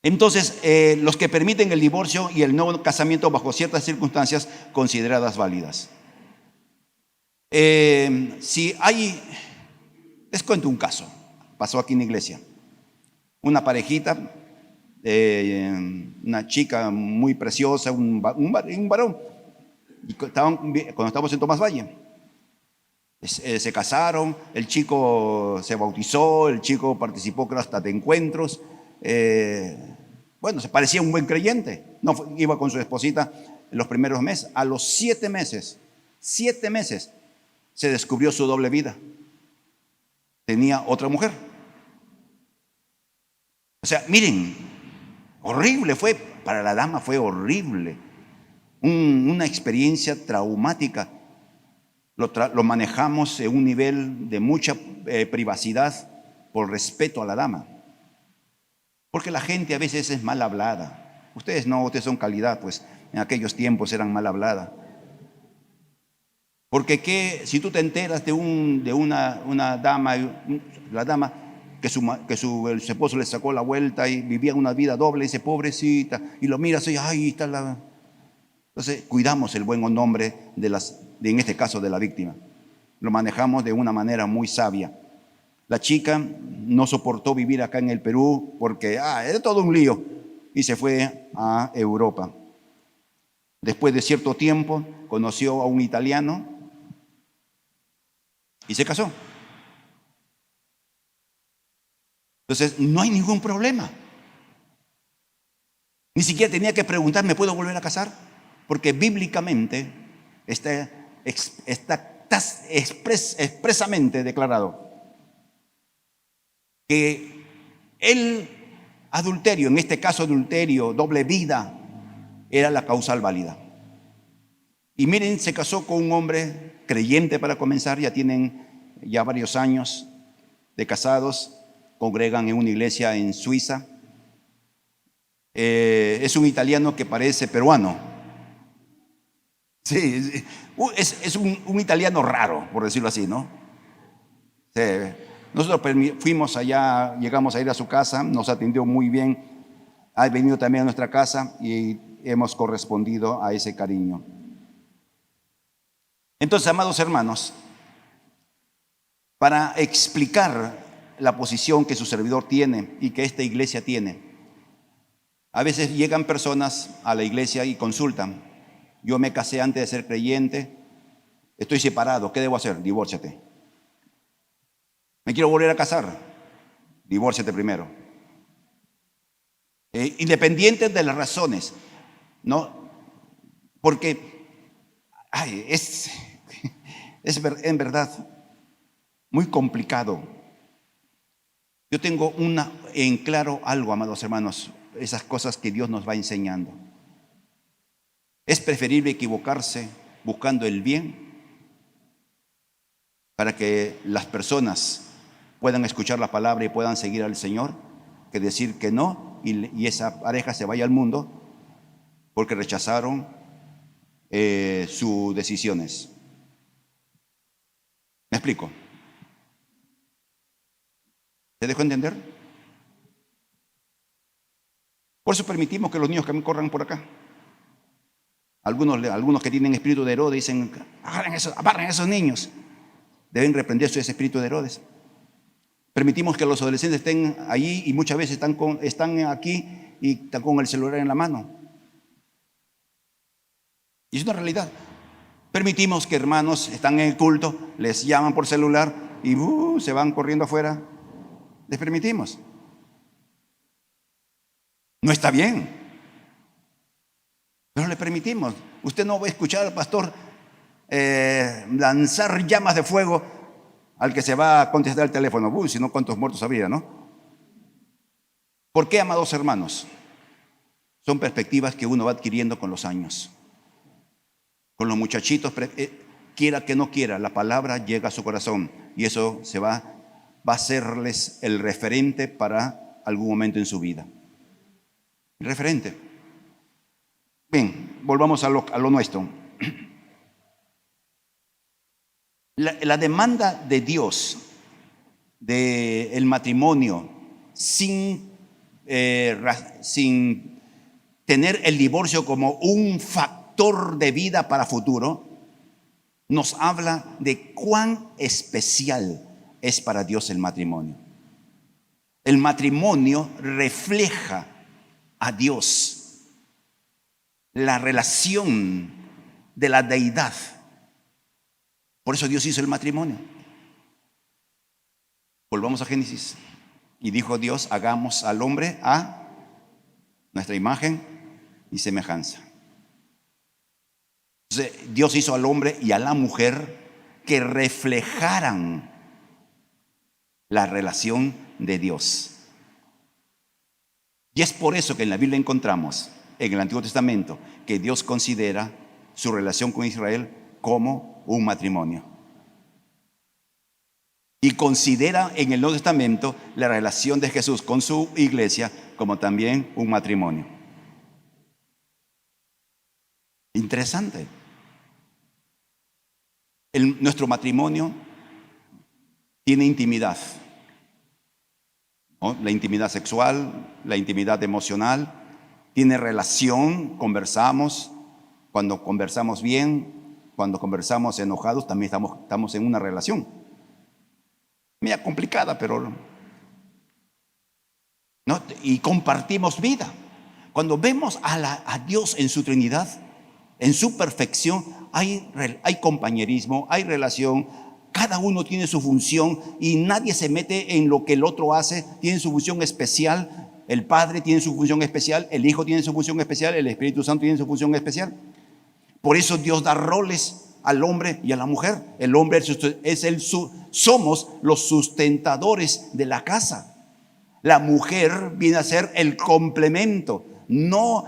Entonces, los que permiten el divorcio y el nuevo casamiento bajo ciertas circunstancias consideradas válidas. Si hay, les cuento un caso, pasó aquí en la iglesia. Una parejita, una chica muy preciosa, un varón, y cuando estábamos en Tomás Valle, se casaron, el chico se bautizó, el chico participó creo hasta de encuentros. Bueno, se parecía un buen creyente. No, iba con su esposita en los primeros meses. A los 7 meses, se descubrió su doble vida. Tenía otra mujer. O sea, miren, horrible fue, para la dama fue horrible. Una experiencia traumática. Lo manejamos en un nivel de mucha privacidad por respeto a la dama. Porque la gente a veces es mal hablada. Ustedes son calidad, pues en aquellos tiempos eran mal hablada. Porque si tú te enteras de una dama, la dama que su esposo le sacó la vuelta y vivía una vida doble, dice pobrecita, y lo miras y ahí está la. Entonces cuidamos el buen nombre en este caso de la víctima. Lo manejamos de una manera muy sabia. La chica no soportó vivir acá en el Perú porque era todo un lío y se fue a Europa. Después de cierto tiempo conoció a un italiano y se casó. Entonces no hay ningún problema. Ni siquiera tenía que preguntar, ¿me puedo volver a casar? Porque bíblicamente está expresamente declarado que el adulterio, en este caso adulterio, doble vida, era la causal válida. Y miren, se casó con un hombre creyente para comenzar, ya tienen ya varios años de casados, congregan en una iglesia en Suiza. Es un italiano que parece peruano. Sí, es un italiano raro, por decirlo así, ¿no? Sí. Nosotros fuimos allá, llegamos a ir a su casa, nos atendió muy bien, ha venido también a nuestra casa y hemos correspondido a ese cariño. Entonces, amados hermanos, para explicar la posición que su servidor tiene y que esta iglesia tiene, a veces llegan personas a la iglesia y consultan: yo me casé antes de ser creyente, estoy separado, ¿qué debo hacer? Divórciate. Me quiero volver a casar, divórciate primero. Independiente de las razones, ¿no? Porque es en verdad muy complicado. Yo tengo en claro algo, amados hermanos, esas cosas que Dios nos va enseñando. Es preferible equivocarse buscando el bien para que las personas puedan escuchar la palabra y puedan seguir al Señor, que decir que no y esa pareja se vaya al mundo porque rechazaron sus decisiones. ¿Me explico? ¿Se dejó entender? Por eso permitimos que los niños que corran por acá. Algunos que tienen espíritu de Herodes dicen: agarren a esos niños. Deben reprender ese espíritu de Herodes. Permitimos que los adolescentes estén allí y muchas veces están aquí y están con el celular en la mano. Y es una realidad. Permitimos que hermanos están en el culto, les llaman por celular y se van corriendo afuera. Les permitimos. No está bien, pero le permitimos. Usted no va a escuchar al pastor lanzar llamas de fuego al que se va a contestar el teléfono. Si no, ¿cuántos muertos habría, no? ¿Por qué, amados hermanos? Son perspectivas que uno va adquiriendo con los años. Con los muchachitos, quiera que no quiera, la palabra llega a su corazón y eso va a serles el referente para algún momento en su vida. El referente. Bien, volvamos a lo nuestro. La demanda de Dios del matrimonio sin tener el divorcio como un factor de vida para futuro, nos habla de cuán especial es para Dios el matrimonio. El matrimonio refleja a Dios, la relación de la deidad. Por eso Dios hizo el matrimonio. Volvamos a Génesis. Y dijo Dios: hagamos al hombre a nuestra imagen y semejanza. Entonces, Dios hizo al hombre y a la mujer que reflejaran la relación de Dios. Y es por eso que en la Biblia encontramos, en el Antiguo Testamento, que Dios considera su relación con Israel como un matrimonio. Y considera en el Nuevo Testamento la relación de Jesús con su iglesia como también un matrimonio. Interesante. Nuestro matrimonio tiene intimidad, ¿no? La intimidad sexual, la intimidad emocional, tiene relación, conversamos. Cuando conversamos bien, cuando conversamos enojados, también estamos en una relación. Media complicada, pero ¿no? Y compartimos vida. Cuando vemos a Dios en su Trinidad, en su perfección, hay compañerismo, hay relación. Cada uno tiene su función y nadie se mete en lo que el otro hace. Tiene su función especial El Padre tiene su función especial, el Hijo tiene su función especial, el Espíritu Santo tiene su función especial. Por eso Dios da roles al hombre y a la mujer. El hombre somos los sustentadores de la casa. La mujer viene a ser el complemento, no,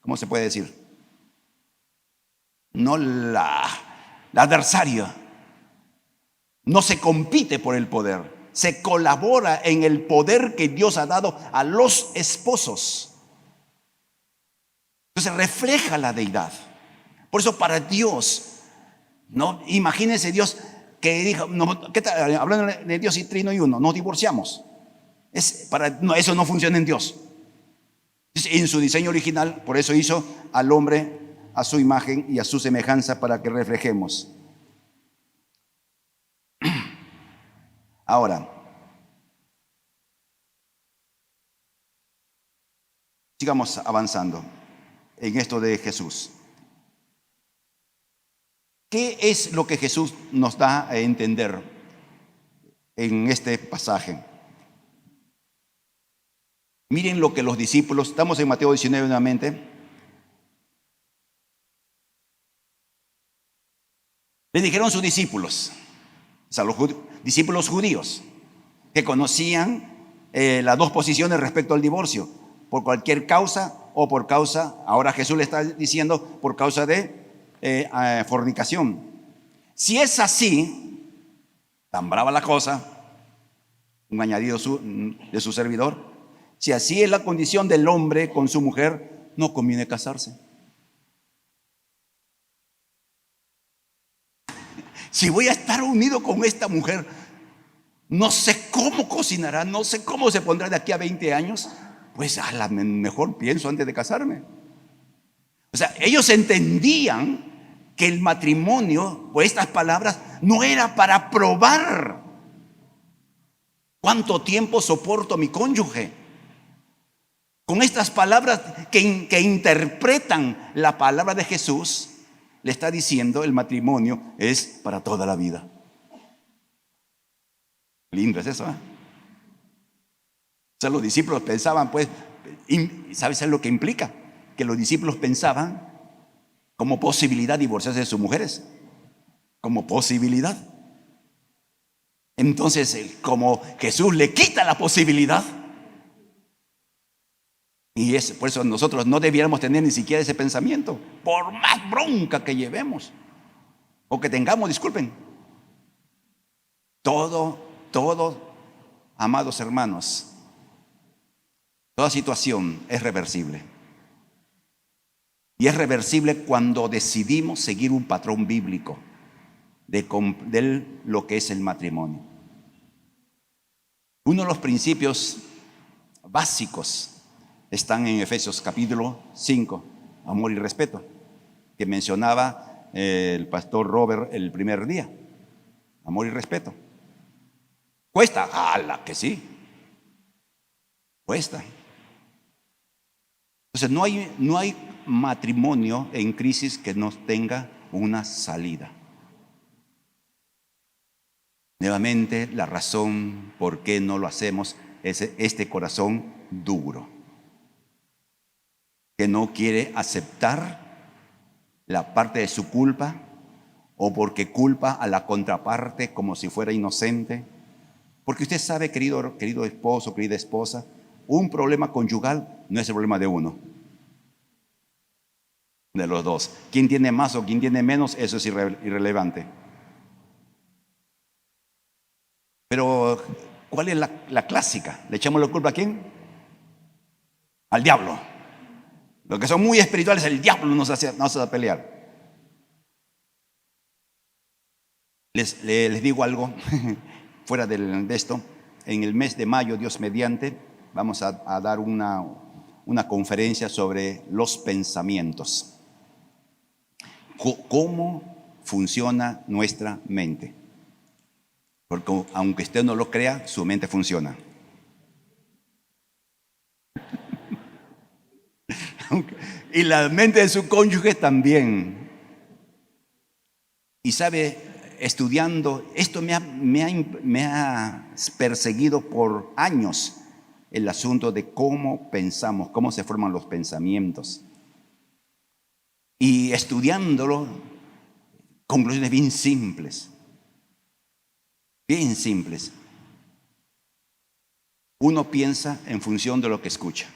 ¿cómo se puede decir? No la adversaria. No se compite por el poder, se colabora en el poder que Dios ha dado a los esposos. Entonces refleja la deidad. Por eso para Dios, no, imagínense Dios que dijo, no, ¿qué tal? Hablando de Dios y trino y uno, nos divorciamos. No, eso no funciona en Dios. En su diseño original, por eso hizo al hombre a su imagen y a su semejanza para que reflejemos. Ahora, sigamos avanzando en esto de Jesús. ¿Qué es lo que Jesús nos da a entender en este pasaje? Miren lo que los discípulos, estamos en Mateo 19 nuevamente. Le dijeron sus discípulos, o sea, los discípulos judíos, que conocían las dos posiciones respecto al divorcio, por cualquier causa o por causa, ahora Jesús le está diciendo, por causa de fornicación. Si es así, tan brava la cosa, un añadido de su servidor, si así es la condición del hombre con su mujer, no conviene casarse. Si voy a estar unido con esta mujer, no sé cómo cocinará, no sé cómo se pondrá de aquí a 20 años, pues a la mejor pienso antes de casarme. O sea, ellos entendían que el matrimonio, por estas palabras, no era para probar cuánto tiempo soporto a mi cónyuge. Con estas palabras que interpretan la palabra de Jesús, le está diciendo el matrimonio es para toda la vida. Lindo es eso, ¿eh? O sea, los discípulos pensaban, pues, ¿sabes lo que implica? Que los discípulos pensaban como posibilidad divorciarse de sus mujeres, como posibilidad. Entonces, como Jesús le quita la posibilidad, y por eso nosotros no debiéramos tener ni siquiera ese pensamiento, por más bronca que llevemos o que tengamos, disculpen. Todo, amados hermanos, toda situación es reversible. Y es reversible cuando decidimos seguir un patrón bíblico de lo que es el matrimonio. Uno de los principios básicos están en Efesios capítulo 5, amor y respeto, que mencionaba el pastor Robert el primer día. Amor y respeto. ¿Cuesta? ¡Hala, que sí! Cuesta. Entonces no hay matrimonio en crisis que no tenga una salida. Nuevamente, la razón por qué no lo hacemos es este corazón duro, que no quiere aceptar la parte de su culpa, o porque culpa a la contraparte como si fuera inocente. Porque usted sabe, querido esposo, querida esposa, un problema conyugal no es el problema de uno, de los dos. Quién tiene más o quién tiene menos, eso es irrelevante. Pero ¿cuál es la clásica? ¿Le echamos la culpa a quién? Al diablo. Los que son muy espirituales, el diablo nos hace pelear. Les digo algo fuera de esto. En el mes de mayo, Dios mediante, vamos a dar una conferencia sobre los pensamientos. ¿Cómo funciona nuestra mente? Porque aunque usted no lo crea, su mente funciona. Y la mente de su cónyuge también. Y sabe, estudiando, esto me ha perseguido por años. el asunto de cómo pensamos, cómo se forman los pensamientos. Y estudiándolo, conclusiones bien simples. Bien simples. Uno piensa en función de lo que escucha.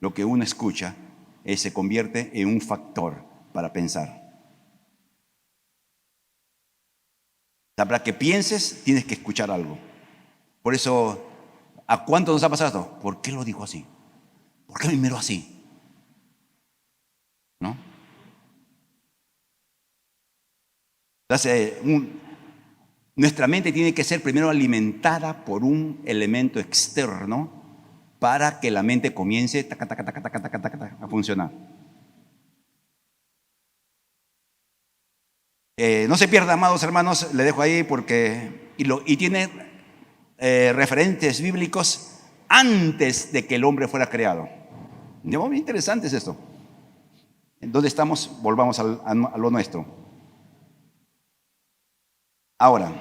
Lo que uno escucha se convierte en un factor para pensar. Para que pienses, tienes que escuchar algo. Por eso, ¿a cuánto nos ha pasado esto? ¿Por qué lo dijo así? ¿Por qué me miró así? ¿No? Entonces, nuestra mente tiene que ser primero alimentada por un elemento externo para que la mente comience a funcionar. No se pierda, amados hermanos, le dejo ahí porque y tiene referentes bíblicos antes de que el hombre fuera creado. Muy interesante es esto. ¿En dónde estamos? Volvamos a lo nuestro. Ahora,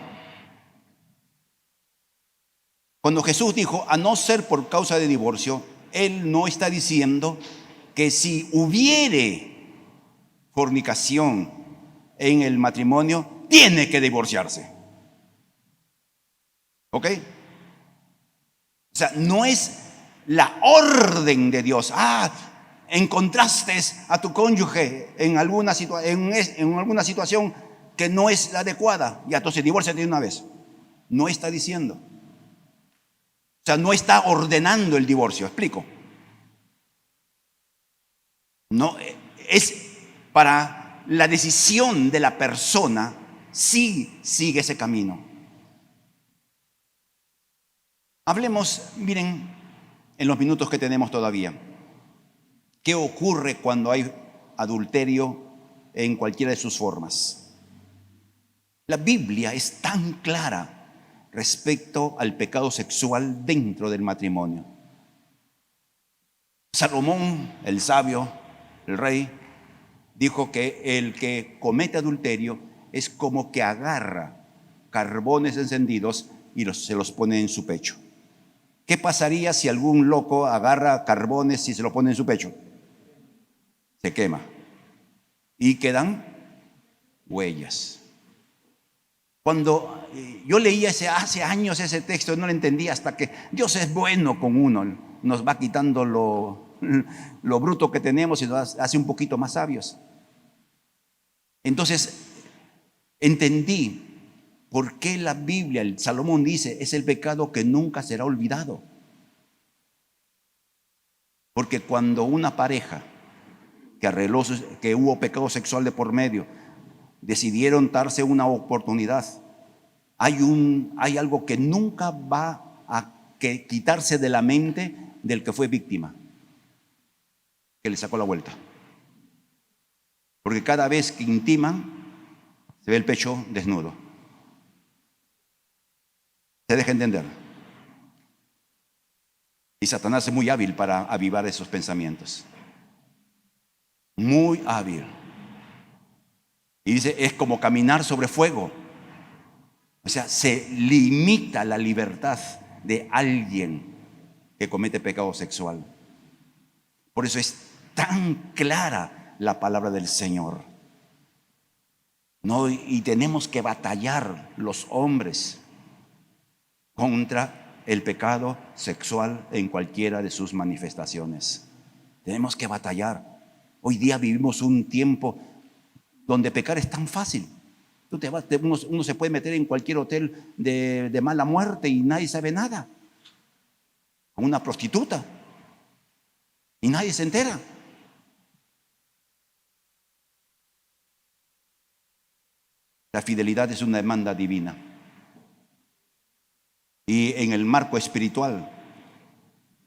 cuando Jesús dijo, a no ser por causa de divorcio, Él no está diciendo que si hubiere fornicación en el matrimonio, tiene que divorciarse. ¿Ok? O sea, no es la orden de Dios. Encontraste a tu cónyuge en alguna situación que no es la adecuada, y entonces divórciate de una vez. No está diciendo. O sea, no está ordenando el divorcio. ¿Explico? No, es para la decisión de la persona si sigue ese camino. Hablemos, miren, en los minutos que tenemos todavía, ¿qué ocurre cuando hay adulterio en cualquiera de sus formas? La Biblia es tan clara respecto al pecado sexual dentro del matrimonio. Salomón, el sabio, el rey, dijo que el que comete adulterio es como que agarra carbones encendidos y se los pone en su pecho. ¿Qué pasaría si algún loco agarra carbones y se los pone en su pecho? Se quema. Y quedan huellas. Cuando yo leía hace años ese texto, no lo entendía hasta que Dios es bueno con uno. Nos va quitando lo bruto que tenemos y nos hace un poquito más sabios. Entonces, entendí por qué la Biblia, el Salomón dice, es el pecado que nunca será olvidado. Porque cuando una pareja que arregló, que hubo pecado sexual de por medio, decidieron darse una oportunidad, hay algo que nunca va a quitarse de la mente del que fue víctima, que le sacó la vuelta. Porque cada vez que intiman, se ve el pecho desnudo. Se deja entender. Y Satanás es muy hábil para avivar esos pensamientos. Muy hábil. Y dice, es como caminar sobre fuego. O sea, se limita la libertad de alguien que comete pecado sexual. Por eso es tan clara la palabra del Señor. No, y tenemos que batallar los hombres contra el pecado sexual en cualquiera de sus manifestaciones. Tenemos que batallar. Hoy día vivimos un tiempo donde pecar es tan fácil. Uno se puede meter en cualquier hotel de mala muerte y nadie sabe nada. Con una prostituta y nadie se entera. La fidelidad es una demanda divina. Y en el marco espiritual,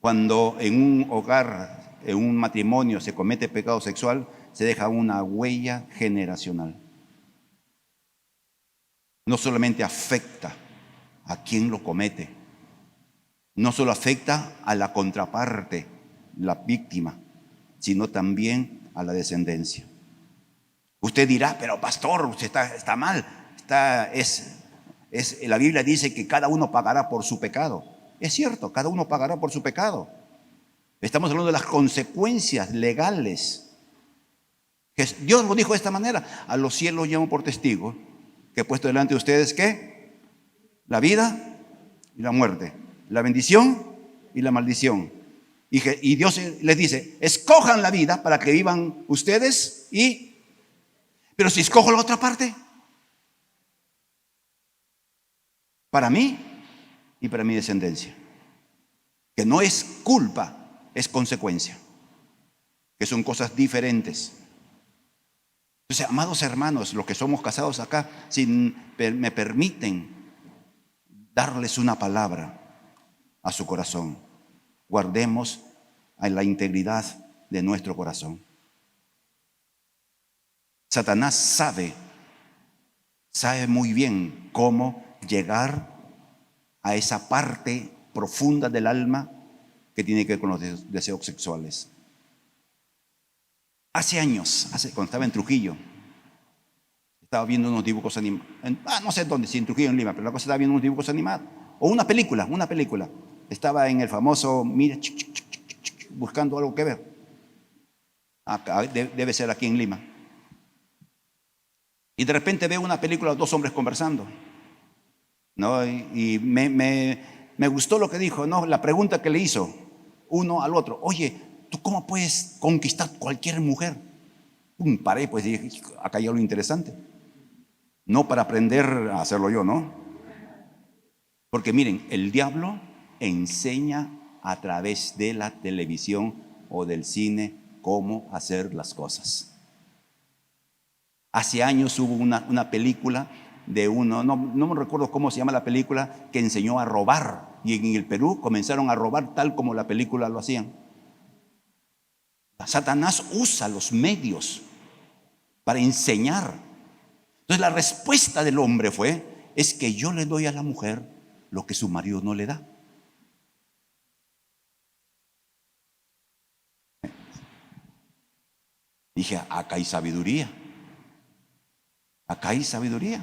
cuando en un hogar, en un matrimonio se comete pecado sexual, se deja una huella generacional. No solamente afecta a quien lo comete, no solo afecta a la contraparte, la víctima, sino también a la descendencia. Usted dirá, pero pastor, usted está mal. La Biblia dice que cada uno pagará por su pecado. Es cierto, cada uno pagará por su pecado. Estamos hablando de las consecuencias legales. Dios lo dijo de esta manera: a los cielos llamo por testigo que he puesto delante de ustedes, ¿qué? La vida y la muerte, la bendición y la maldición. Y Dios les dice: escojan la vida para que vivan ustedes, pero si escojo la otra parte, para mí y para mi descendencia, que no es culpa, es consecuencia, que son cosas diferentes. Entonces, amados hermanos, los que somos casados acá, si me permiten darles una palabra a su corazón, guardemos a la integridad de nuestro corazón. Satanás sabe muy bien cómo llegar a esa parte profunda del alma que tiene que ver con los deseos sexuales. Hace años, cuando estaba en Trujillo, estaba viendo unos dibujos animados. No sé dónde, si en Trujillo o en Lima, pero la cosa, estaba viendo unos dibujos animados. O una película. Estaba en el famoso, mira, buscando algo que ver. Acá, debe ser aquí en Lima. Y de repente veo una película de dos hombres conversando, ¿no? Y me gustó lo que dijo, ¿no? La pregunta que le hizo uno al otro: oye, ¿tú cómo puedes conquistar cualquier mujer? Paré, pues, y dije: acá hay algo interesante. No para aprender a hacerlo yo, ¿no? Porque miren, el diablo enseña a través de la televisión o del cine cómo hacer las cosas. Hace años hubo una película de uno, no me recuerdo cómo se llama la película, que enseñó a robar. Y en el Perú comenzaron a robar tal como la película lo hacían. Satanás usa los medios para enseñar. Entonces la respuesta del hombre es que yo le doy a la mujer lo que su marido no le da. Dije: acá hay sabiduría. Acá hay sabiduría.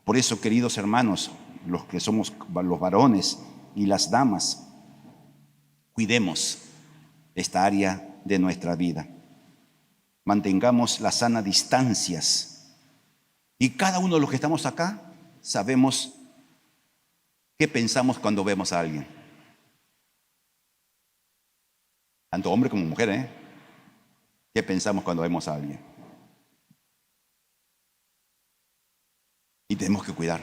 Por eso, queridos hermanos, los que somos los varones y las damas, cuidemos esta área de nuestra vida. Mantengamos las sanas distancias. Y cada uno de los que estamos acá sabemos qué pensamos cuando vemos a alguien. Tanto hombre como mujer, ¿eh? ¿Qué pensamos cuando vemos a alguien? Y tenemos que cuidar.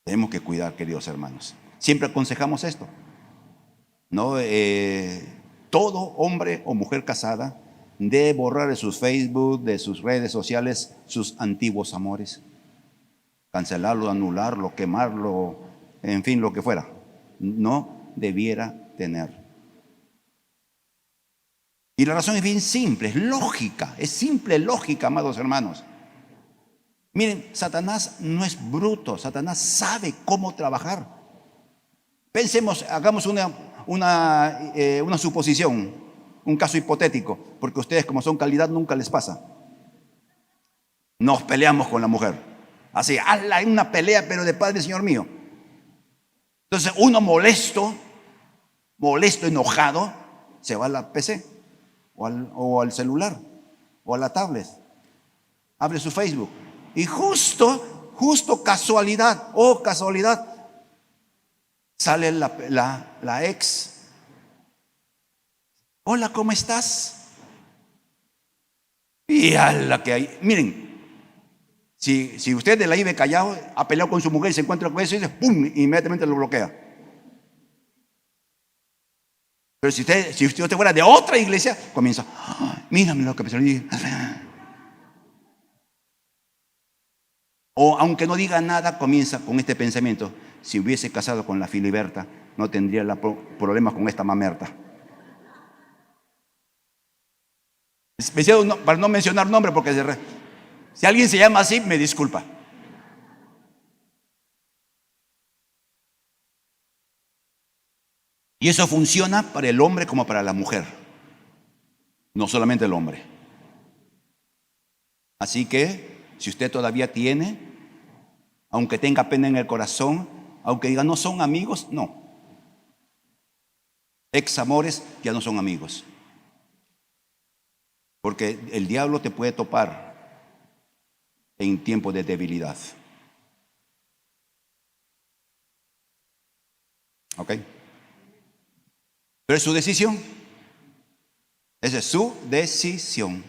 Tenemos que cuidar, queridos hermanos. Siempre aconsejamos esto, ¿no? Todo hombre o mujer casada debe borrar de sus Facebook, de sus redes sociales, sus antiguos amores. Cancelarlo, anularlo, quemarlo, en fin, lo que fuera. No debiera tener. Y la razón es bien simple, es lógica, es simple lógica, amados hermanos. Miren, Satanás no es bruto, Satanás sabe cómo trabajar. Pensemos, hagamos una suposición, un caso hipotético, porque ustedes, como son calidad, nunca les pasa. Nos peleamos con la mujer, así, hay una pelea, pero de Padre Señor mío. Entonces uno molesto, enojado, se va a la PC o al celular o a la tablet, abre su Facebook y justo casualidad, sale la ex. Hola, ¿cómo estás? Y a la que hay, miren, si usted de la IBE callado ha peleado con su mujer y se encuentra con eso y dice ¡pum!, inmediatamente lo bloquea. Pero si usted fuera de otra iglesia, comienza: mírame lo que pasó. O aunque no diga nada, comienza con este pensamiento: si hubiese casado con la Filiberta, no tendría problemas con esta mamerta. Para no mencionar nombre, porque si alguien se llama así, me disculpa. Y eso funciona para el hombre como para la mujer, no solamente el hombre. Así que, si usted todavía tiene aunque tenga pena en el corazón, aunque diga no son amigos, no. Ex amores ya no son amigos. Porque el diablo te puede topar en tiempos de debilidad. ¿Ok? Pero es su decisión. Esa es su decisión.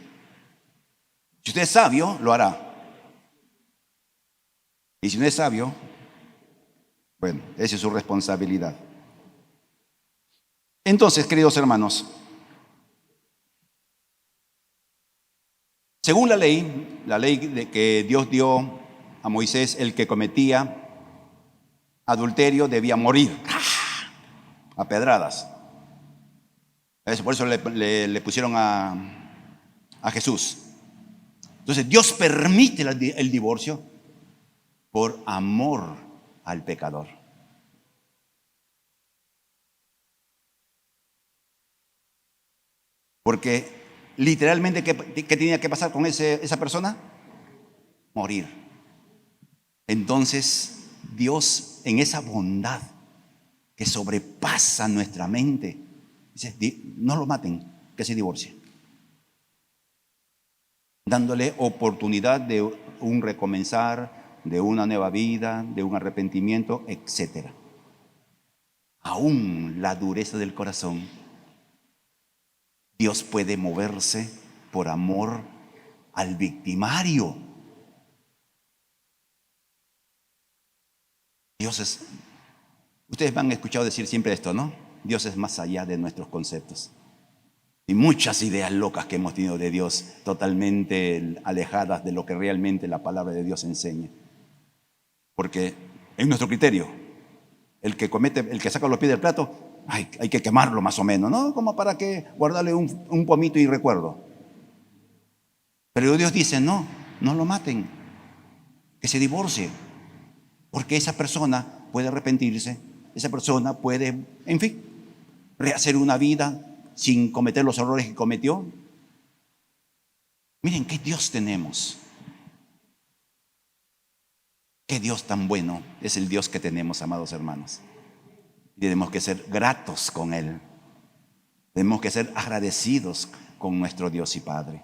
Si usted es sabio, lo hará. Y si no es sabio, bueno, esa es su responsabilidad. Entonces, queridos hermanos, según la ley de que Dios dio a Moisés, el que cometía adulterio debía morir a pedradas. Por eso le pusieron a Jesús. Entonces Dios permite el divorcio por amor al pecador. Porque literalmente, ¿qué tenía que pasar con esa persona? Morir. Entonces Dios, en esa bondad que sobrepasa nuestra mente, dice, no lo maten, que se divorcie, dándole oportunidad de un recomenzar, de una nueva vida, de un arrepentimiento, etc. Aún la dureza del corazón, Dios puede moverse por amor al victimario. Ustedes me han escuchado decir siempre esto, ¿no? Dios es más allá de nuestros conceptos. Y muchas ideas locas que hemos tenido de Dios, totalmente alejadas de lo que realmente la palabra de Dios enseña. Porque en nuestro criterio, el que saca los pies del plato, hay que quemarlo más o menos, ¿no? Como para que guardarle un pomito y recuerdo. Pero Dios dice, no lo maten, que se divorcie, porque esa persona puede arrepentirse, esa persona puede, en fin, rehacer una vida sin cometer los errores que cometió. Miren qué Dios tenemos. Qué Dios tan bueno es el Dios que tenemos, amados hermanos. Tenemos que ser gratos con Él. Tenemos que ser agradecidos con nuestro Dios y Padre.